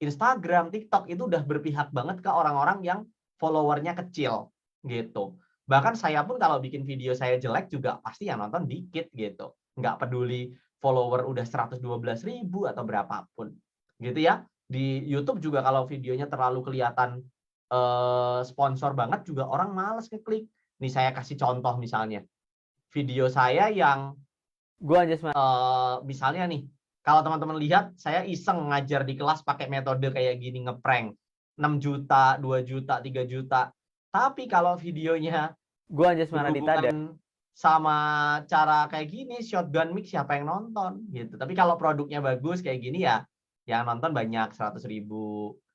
Speaker 3: Instagram, TikTok itu udah berpihak banget ke orang-orang yang followernya kecil gitu. Bahkan saya pun kalau bikin video saya jelek juga pasti yang nonton dikit gitu. Nggak peduli follower udah 112.000 atau berapapun. Gitu ya. Di YouTube juga kalau videonya terlalu kelihatan sponsor banget juga orang males ngeklik. Nih saya kasih contoh misalnya. Video saya yang misalnya nih, kalau teman-teman lihat saya iseng ngajar di kelas pakai metode kayak gini ngeprank. 6 juta, 2 juta, 3 juta. Tapi kalau videonya berhubungan sama cara kayak gini, shotgun mix, siapa yang nonton gitu. Tapi kalau produknya bagus kayak gini ya, yang nonton banyak 100.000.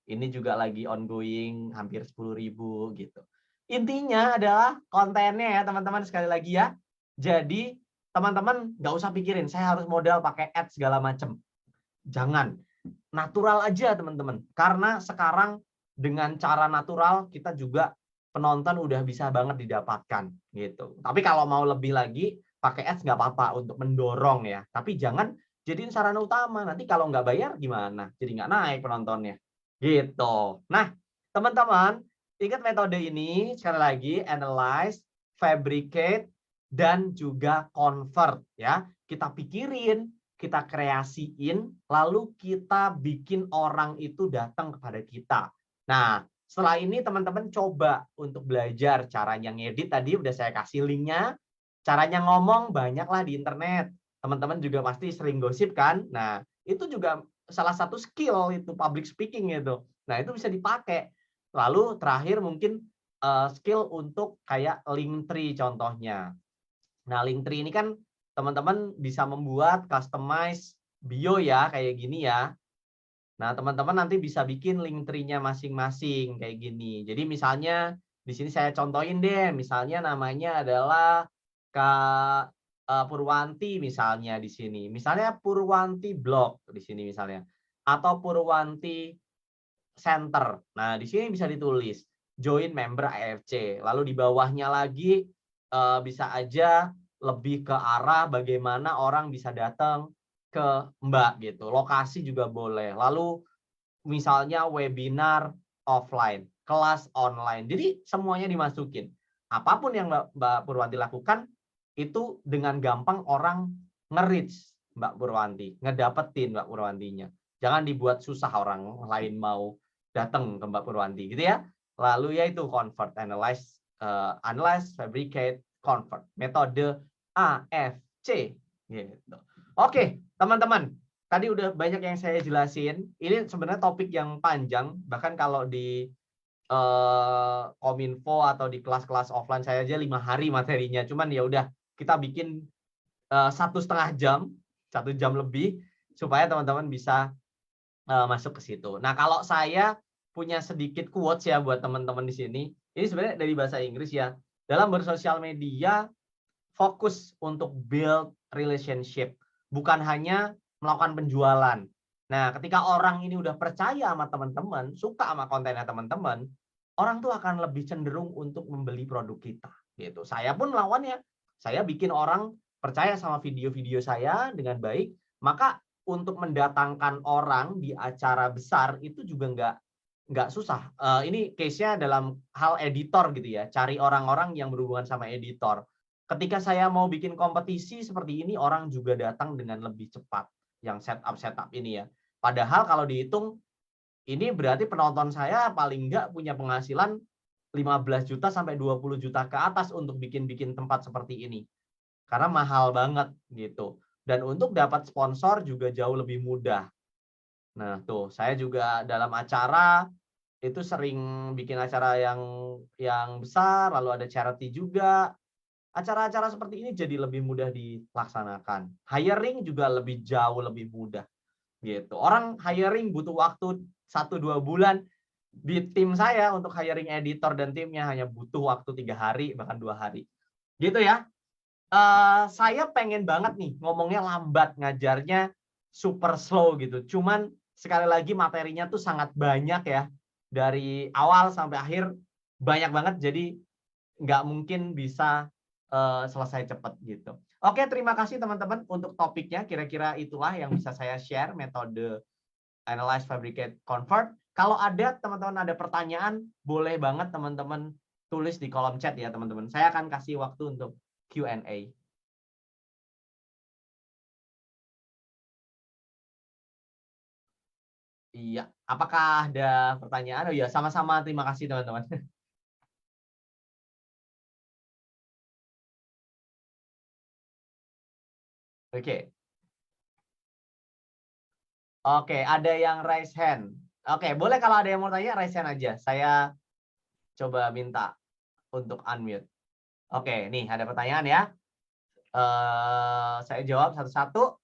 Speaker 3: Ini juga lagi ongoing hampir 10.000 gitu. Intinya adalah kontennya ya teman-teman, sekali lagi ya. Jadi teman-teman nggak usah pikirin saya harus modal pakai ads segala macem. Jangan. Natural aja teman-teman. Karena sekarang dengan cara natural kita juga penonton udah bisa banget didapatkan gitu. Tapi kalau mau lebih lagi pakai ads nggak apa-apa untuk mendorong ya. Tapi jangan jadiin sarana utama. Nanti kalau nggak bayar gimana? Jadi nggak naik penontonnya. Gitu. Nah teman-teman ingat metode ini sekali lagi, analyze, fabricate, dan juga convert ya. Kita pikirin, kita kreasiin, lalu kita bikin orang itu datang kepada kita. Nah, setelah ini teman-teman coba untuk belajar caranya ngedit, tadi udah saya kasih linknya. Caranya ngomong banyaklah di internet. Teman-teman juga pasti sering gosip kan. Nah, itu juga salah satu skill itu public speaking itu. Nah, itu bisa dipakai. Lalu terakhir mungkin skill untuk kayak Linktree contohnya. Nah, Linktree ini kan teman-teman bisa membuat customize bio ya, kayak gini ya. Nah, teman-teman nanti bisa bikin Linktree-nya masing-masing kayak gini. Jadi misalnya di sini saya contohin deh, misalnya namanya adalah Kak Purwanti misalnya di sini. Misalnya Purwanti blog di sini misalnya. Atau Purwanti center. Nah, di sini bisa ditulis join member AFC. Lalu di bawahnya lagi bisa aja lebih ke arah bagaimana orang bisa datang ke Mbak gitu. Lokasi juga boleh. Lalu misalnya webinar offline, kelas online. Jadi semuanya dimasukin. Apapun yang Mbak Purwanti lakukan itu dengan gampang orang nge-reach Mbak Purwanti, ngedapetin Mbak Purwantinya. Jangan dibuat susah orang lain mau datang ke Mbak Purwanti gitu ya. Lalu yaitu convert, analyze, fabricate, convert. Metode AFC gitu. Oke, teman-teman. Tadi udah banyak yang saya jelasin. Ini sebenarnya topik yang panjang. Bahkan kalau di Kominfo atau di kelas-kelas offline saya aja 5 hari materinya. Cuman ya udah kita bikin 1,5 jam, 1 jam lebih supaya teman-teman bisa masuk ke situ. Nah, kalau saya punya sedikit quotes ya buat teman-teman di sini. Ini sebenarnya dari bahasa Inggris ya. Dalam bersosial media, fokus untuk build relationship, bukan hanya melakukan penjualan. Nah, ketika orang ini udah percaya sama teman-teman, suka sama kontennya teman-teman, orang tuh akan lebih cenderung untuk membeli produk kita. Gitu. Saya pun lawannya. Saya bikin orang percaya sama video-video saya dengan baik, maka untuk mendatangkan orang di acara besar itu juga nggak susah. Ini case-nya dalam hal editor gitu ya, cari orang-orang yang berhubungan sama editor. Ketika saya mau bikin kompetisi seperti ini, orang juga datang dengan lebih cepat yang setup ini ya. Padahal kalau dihitung, ini berarti penonton saya paling nggak punya penghasilan 15 juta sampai 20 juta ke atas untuk bikin tempat seperti ini. Karena mahal banget gitu. Dan untuk dapat sponsor juga jauh lebih mudah. Nah tuh, saya juga dalam acara itu sering bikin acara yang besar, lalu ada charity juga. Acara-acara seperti ini jadi lebih mudah dilaksanakan. Hiring juga jauh lebih mudah. Gitu. Orang hiring butuh waktu 1-2 bulan. Di tim saya untuk hiring editor dan timnya hanya butuh waktu 3 hari, bahkan 2 hari. Gitu ya. Saya pengen banget nih ngomongnya lambat, ngajarnya super slow gitu. Cuman sekali lagi materinya tuh sangat banyak ya. Dari awal sampai akhir banyak banget, jadi nggak mungkin bisa selesai cepat gitu. Oke, terima kasih teman-teman untuk topiknya. Kira-kira itulah yang bisa saya share, metode Analyze, Fabricate, Convert. Kalau ada teman-teman ada pertanyaan, boleh banget teman-teman tulis di kolom chat ya teman-teman. Saya akan kasih waktu untuk Q&A. Iya, apakah ada pertanyaan? Oh iya, sama-sama terima kasih teman-teman. Oke. Oke, ada yang raise hand. Oke, boleh kalau ada yang mau tanya raise hand aja. Saya coba minta untuk unmute. Oke, nih ada pertanyaan ya. Saya jawab satu-satu.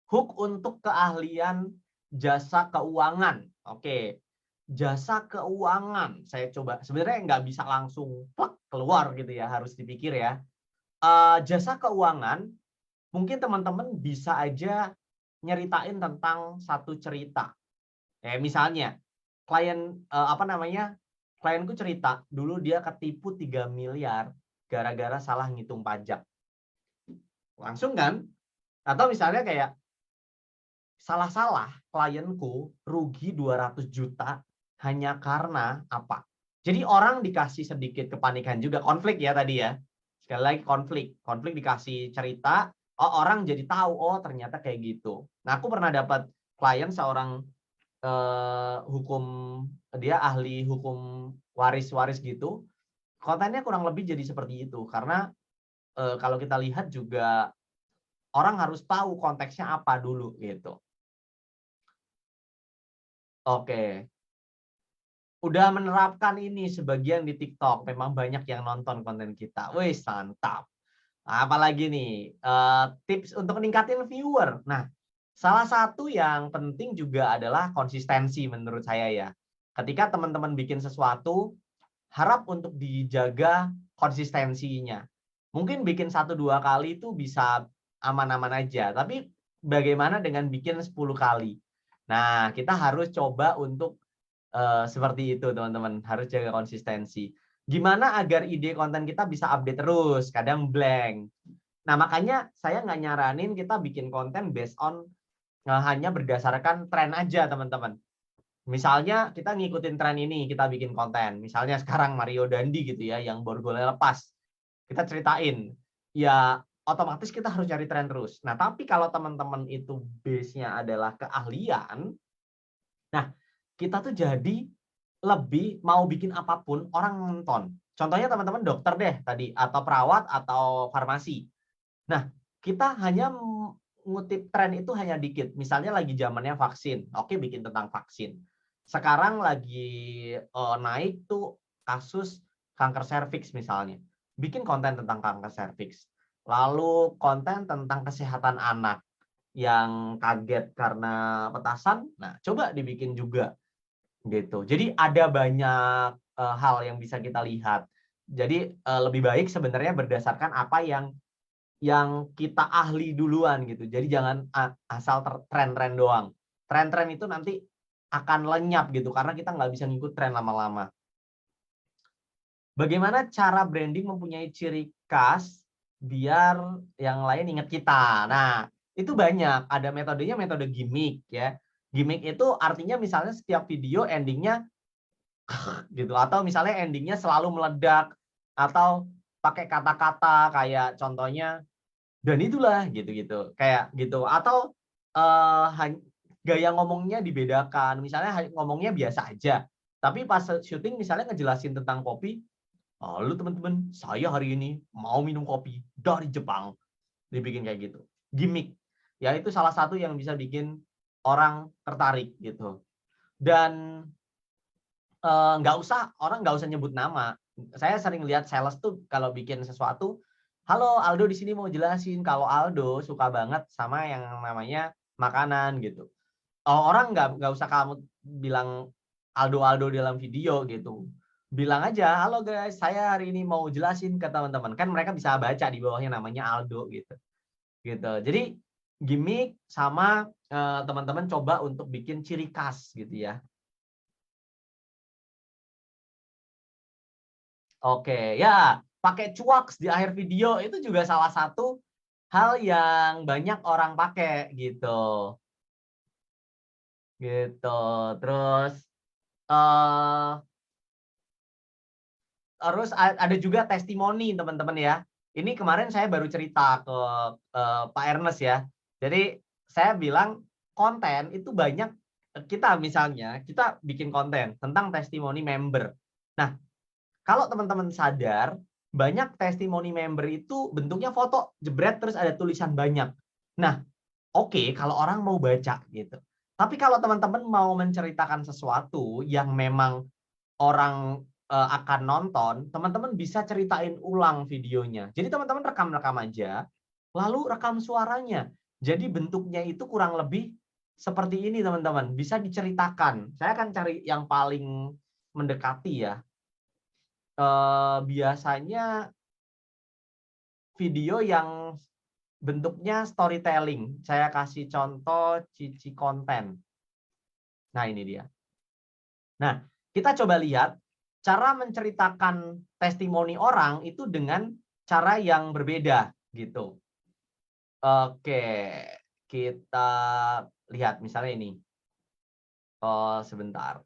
Speaker 3: Hook untuk keahlian jasa keuangan. Oke, jasa keuangan. Saya coba, sebenarnya nggak bisa langsung plak keluar gitu ya, harus dipikir ya. Jasa keuangan, mungkin teman-teman bisa aja nyeritain tentang satu cerita. Misalnya, klienku cerita, dulu dia ketipu 3 miliar gara-gara salah ngitung pajak. Langsung kan? Atau misalnya kayak, salah-salah klienku rugi 200 juta hanya karena apa? Jadi orang dikasih sedikit kepanikan juga, konflik ya tadi ya. Sekali lagi konflik dikasih cerita, orang jadi tahu, oh ternyata kayak gitu. Nah, aku pernah dapat klien seorang hukum, dia ahli hukum waris gitu. Kontennya kurang lebih jadi seperti itu, karena kalau kita lihat juga orang harus tahu konteksnya apa dulu gitu. Oke. Udah menerapkan ini sebagian di TikTok, memang banyak yang nonton konten kita. Wih, mantap. Apalagi nih, tips untuk meningkatin viewer. Nah, salah satu yang penting juga adalah konsistensi menurut saya ya. Ketika teman-teman bikin sesuatu, harap untuk dijaga konsistensinya. Mungkin bikin 1-2 kali itu bisa aman-aman aja, tapi bagaimana dengan bikin 10 kali? Nah, kita harus coba untuk seperti itu teman-teman, harus jaga konsistensi. Gimana agar ide konten kita bisa update terus, kadang blank. Nah, makanya saya nggak nyaranin kita bikin konten based on hanya berdasarkan tren aja teman-teman. Misalnya kita ngikutin tren ini, kita bikin konten. Misalnya sekarang Mario Dandi gitu ya, yang borgolnya lepas. Kita ceritain, ya otomatis kita harus cari tren terus. Nah, tapi kalau teman-teman itu base-nya adalah keahlian, nah kita tuh jadi lebih mau bikin apapun orang nonton. Contohnya teman-teman dokter deh tadi, atau perawat atau farmasi. Nah, kita hanya ngutip tren itu hanya dikit. Misalnya lagi zamannya vaksin, oke bikin tentang vaksin. Sekarang lagi naik tuh kasus kanker serviks misalnya. Bikin konten tentang kanker serviks. Lalu konten tentang kesehatan anak yang kaget karena petasan, nah coba dibikin juga. Gitu. Jadi ada banyak hal yang bisa kita lihat. Jadi lebih baik sebenarnya berdasarkan apa yang kita ahli duluan gitu. Jadi jangan asal tren-tren doang. Tren-tren itu nanti akan lenyap gitu karena kita nggak bisa ngikut tren lama-lama. Bagaimana cara branding mempunyai ciri khas biar yang lain ingat kita? Nah, itu banyak. Ada metodenya, metode gimmick ya. Gimmick itu artinya misalnya setiap video endingnya gitu, atau misalnya endingnya selalu meledak, atau pakai kata-kata kayak contohnya dan itulah gitu-gitu kayak gitu, atau gaya ngomongnya dibedakan, misalnya ngomongnya biasa aja tapi pas syuting misalnya ngejelasin tentang kopi, halo teman-teman, saya hari ini mau minum kopi dari Jepang, dibikin kayak gitu. Gimmick ya, itu salah satu yang bisa bikin orang tertarik gitu. Dan orang nggak usah nyebut nama. Saya sering lihat sales tuh kalau bikin sesuatu, halo Aldo di sini mau jelasin kalau Aldo suka banget sama yang namanya makanan gitu. Orang nggak usah kamu bilang Aldo dalam video gitu. bilang aja, halo guys, saya hari ini mau jelasin ke teman-teman. Kan mereka bisa baca di bawahnya namanya Aldo gitu. Jadi gimmick sama teman-teman coba untuk bikin ciri khas gitu ya. Oke, ya pakai cuaks di akhir video itu juga salah satu hal yang banyak orang pakai gitu. Terus ada juga testimoni teman-teman ya. Ini kemarin saya baru cerita ke Pak Ernest ya. Jadi saya bilang konten itu banyak, kita misalnya kita bikin konten tentang testimoni member. Nah, kalau teman-teman sadar, banyak testimoni member itu bentuknya foto jebret terus ada tulisan banyak. Nah, oke, kalau orang mau baca gitu. Tapi kalau teman-teman mau menceritakan sesuatu yang memang orang akan nonton, teman-teman bisa ceritain ulang videonya. Jadi teman-teman rekam-rekam aja, lalu rekam suaranya. Jadi bentuknya itu kurang lebih seperti ini teman-teman, bisa diceritakan. Saya akan cari yang paling mendekati ya. Biasanya video yang bentuknya storytelling. Saya kasih contoh Cici konten. Nah, ini dia. Nah, kita coba lihat cara menceritakan testimoni orang itu dengan cara yang berbeda gitu. Oke, kita lihat misalnya ini. Oh, sebentar.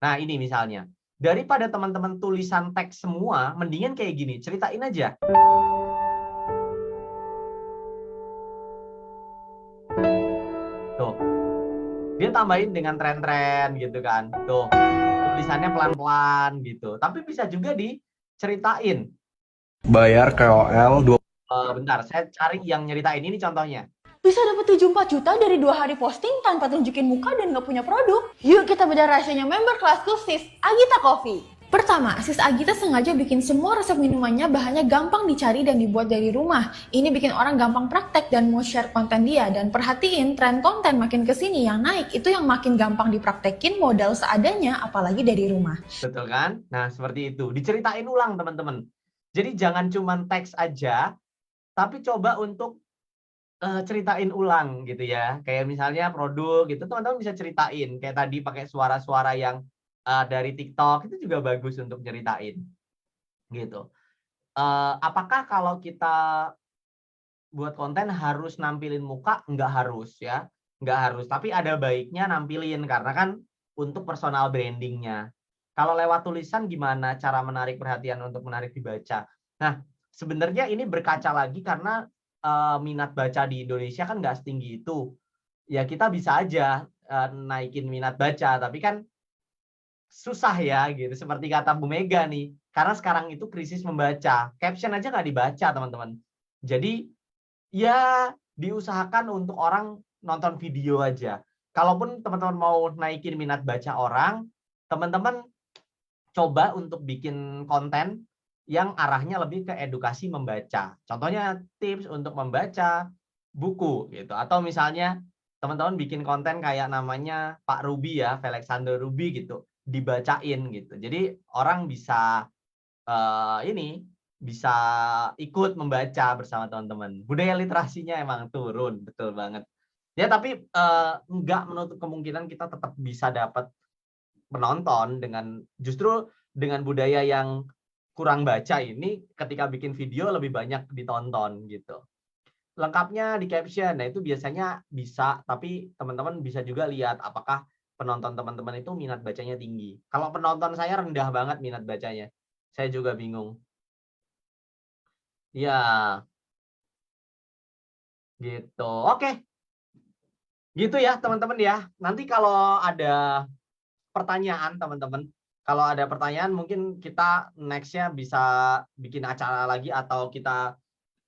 Speaker 3: Nah, ini misalnya. Daripada teman-teman tulisan teks semua, mendingan kayak gini, ceritain aja. Tuh. Dia tambahin dengan tren-tren gitu kan. Tuh, tulisannya pelan-pelan gitu. Tapi bisa juga diceritain.
Speaker 1: Bayar KOL
Speaker 3: Bentar, saya cari yang nyeritain ini contohnya.
Speaker 10: Bisa dapat 74 juta dari 2 hari posting tanpa tunjukin muka dan nggak punya produk. Yuk kita bedah rahasianya member kelasku Sis Agita Coffee. Pertama, Sis Agita sengaja bikin semua resep minumannya bahannya gampang dicari dan dibuat dari rumah. Ini bikin orang gampang praktek dan mau share konten dia. Dan perhatiin, tren konten makin kesini yang naik itu yang makin gampang dipraktekin modal seadanya apalagi dari rumah.
Speaker 3: Betul kan? Nah, seperti itu. Diceritain ulang teman-teman. Jadi jangan cuma teks aja, tapi coba untuk ceritain ulang gitu ya. Kayak misalnya produk gitu, teman-teman bisa ceritain. Kayak tadi pakai suara-suara yang dari TikTok itu juga bagus untuk ceritain gitu. Apakah kalau kita buat konten harus nampilin muka? Nggak harus ya, nggak harus. Tapi ada baiknya nampilin karena kan untuk personal brandingnya. Kalau lewat tulisan gimana cara menarik perhatian untuk menarik dibaca? Nah, sebenarnya ini berkaca lagi karena minat baca di Indonesia kan nggak setinggi itu. Ya kita bisa aja naikin minat baca, tapi kan susah ya gitu. Seperti kata Bu Mega nih, karena sekarang itu krisis membaca. Caption aja nggak dibaca teman-teman. Jadi ya diusahakan untuk orang nonton video aja. Kalaupun teman-teman mau naikin minat baca orang, teman-teman coba untuk bikin konten yang arahnya lebih ke edukasi membaca. Contohnya tips untuk membaca buku gitu. Atau misalnya teman-teman bikin konten kayak namanya Pak Ruby ya, Alexander Ruby gitu, dibacain gitu. Jadi orang bisa bisa ikut membaca bersama teman-teman. Budaya literasinya emang turun, betul banget. Ya tapi nggak menutup kemungkinan kita tetap bisa dapat penonton justru dengan budaya yang kurang baca ini ketika bikin video lebih banyak ditonton gitu. Lengkapnya di caption. Nah, itu biasanya bisa, tapi teman-teman bisa juga lihat apakah penonton teman-teman itu minat bacanya tinggi. Kalau penonton saya rendah banget minat bacanya. Saya juga bingung. Ya. Gitu. Oke. Gitu ya, teman-teman ya. Nanti kalau ada pertanyaan teman-teman, kalau ada pertanyaan mungkin kita next-nya bisa bikin acara lagi atau kita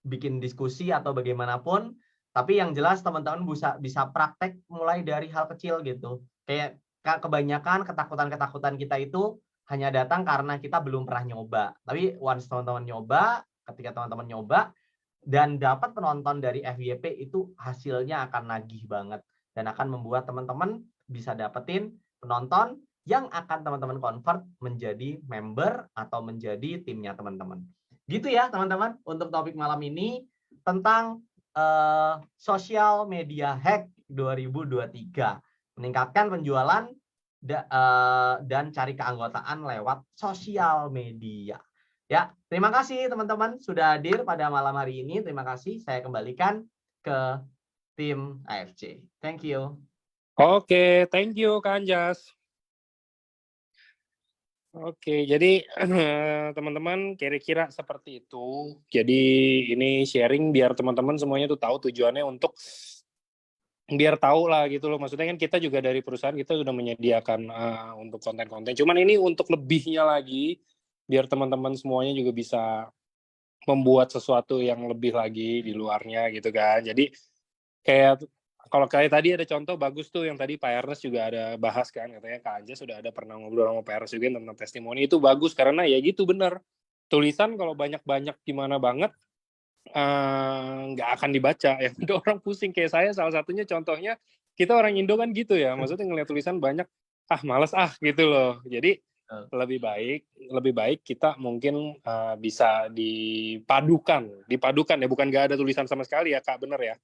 Speaker 3: bikin diskusi atau bagaimanapun. Tapi yang jelas teman-teman bisa praktek mulai dari hal kecil gitu. Kayak kebanyakan ketakutan-ketakutan kita itu hanya datang karena kita belum pernah nyoba. Tapi once teman-teman nyoba, ketika teman-teman nyoba dan dapat penonton dari FYP itu hasilnya akan nagih banget dan akan membuat teman-teman bisa dapetin penonton yang akan teman-teman convert menjadi member atau menjadi timnya teman-teman. Gitu ya teman-teman untuk topik malam ini tentang social media hack 2023. Meningkatkan penjualan dan cari keanggotaan lewat sosial media. Ya, terima kasih teman-teman sudah hadir pada malam hari ini. Terima kasih. Saya kembalikan ke tim AFC. Thank you.
Speaker 2: Oke, thank you Kak Anjas. Oke, jadi teman-teman kira-kira seperti itu. Jadi ini sharing biar teman-teman semuanya tuh tahu tujuannya untuk biar tahu lah gitu loh. Maksudnya kan kita juga dari perusahaan kita sudah menyediakan untuk konten-konten. Cuman ini untuk lebihnya lagi biar teman-teman semuanya juga bisa membuat sesuatu yang lebih lagi di luarnya gitu kan. Jadi kayak kalau kayak tadi ada contoh bagus tuh yang tadi Pak Ernest juga ada bahas kan, katanya Kak Anja sudah ada pernah ngobrol sama Pak Ernest juga tentang testimoni. Itu bagus karena ya gitu bener. Tulisan kalau banyak-banyak gimana banget nggak akan dibaca ya. Ada orang pusing kayak saya salah satunya contohnya kita orang Indo kan gitu ya. Maksudnya ngeliat tulisan banyak males gitu loh. Jadi lebih baik kita mungkin bisa dipadukan ya, bukan nggak ada tulisan sama sekali ya Kak, bener ya,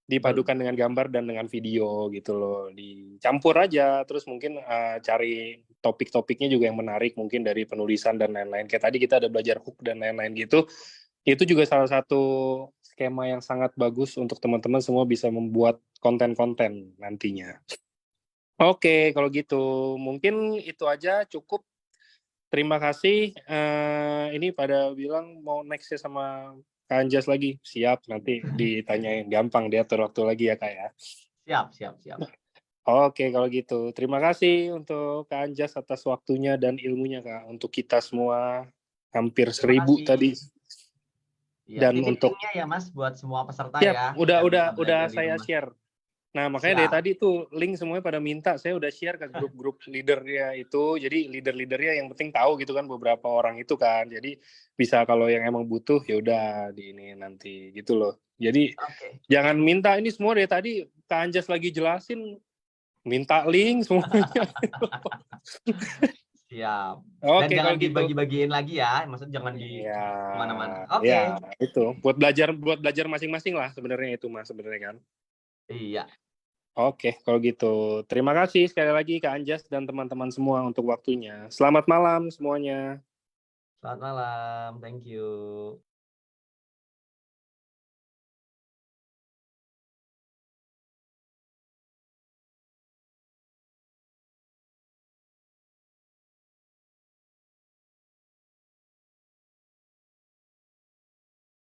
Speaker 2: dipadukan dengan gambar dan dengan video gitu loh, dicampur aja, terus mungkin cari topik-topiknya juga yang menarik mungkin dari penulisan dan lain-lain, kayak tadi kita ada belajar hook dan lain-lain gitu, itu juga salah satu skema yang sangat bagus untuk teman-teman semua bisa membuat konten-konten nantinya. Oke, kalau gitu mungkin itu aja cukup. Terima kasih. Ini pada bilang mau next ya sama Kak Anjas lagi. Siap, nanti ditanyain gampang diatur waktu lagi ya Kak ya.
Speaker 3: Siap.
Speaker 2: Oke, kalau gitu. Terima kasih untuk Kak Anjas atas waktunya dan ilmunya Kak. Untuk kita semua hampir 1000 tadi.
Speaker 3: Ya,
Speaker 2: dan untuk
Speaker 3: ya Mas buat semua peserta
Speaker 2: ya. Udah saya
Speaker 3: rumah.
Speaker 2: share. Nah, makanya dari tadi tuh link semuanya pada minta, saya udah share ke grup-grup leadernya itu, jadi leader-leadernya yang penting tahu gitu kan beberapa orang itu kan, jadi bisa kalau yang emang butuh ya udah di ini nanti gitu loh. Jadi jangan minta ini semua dari tadi Kak Anjas lagi jelasin, minta link semuanya.
Speaker 3: Siap.
Speaker 2: Oke,
Speaker 3: dan jangan
Speaker 2: gitu.
Speaker 3: dibagi-bagiin lagi ya, maksudnya jangan di mana-mana. Oke.
Speaker 2: Ya, itu buat belajar masing-masing lah sebenarnya itu Mas sebenarnya kan.
Speaker 3: Iya.
Speaker 2: Oke, kalau gitu. Terima kasih sekali lagi Kak Anjas dan teman-teman semua untuk waktunya. Selamat malam semuanya.
Speaker 3: Selamat malam, thank you.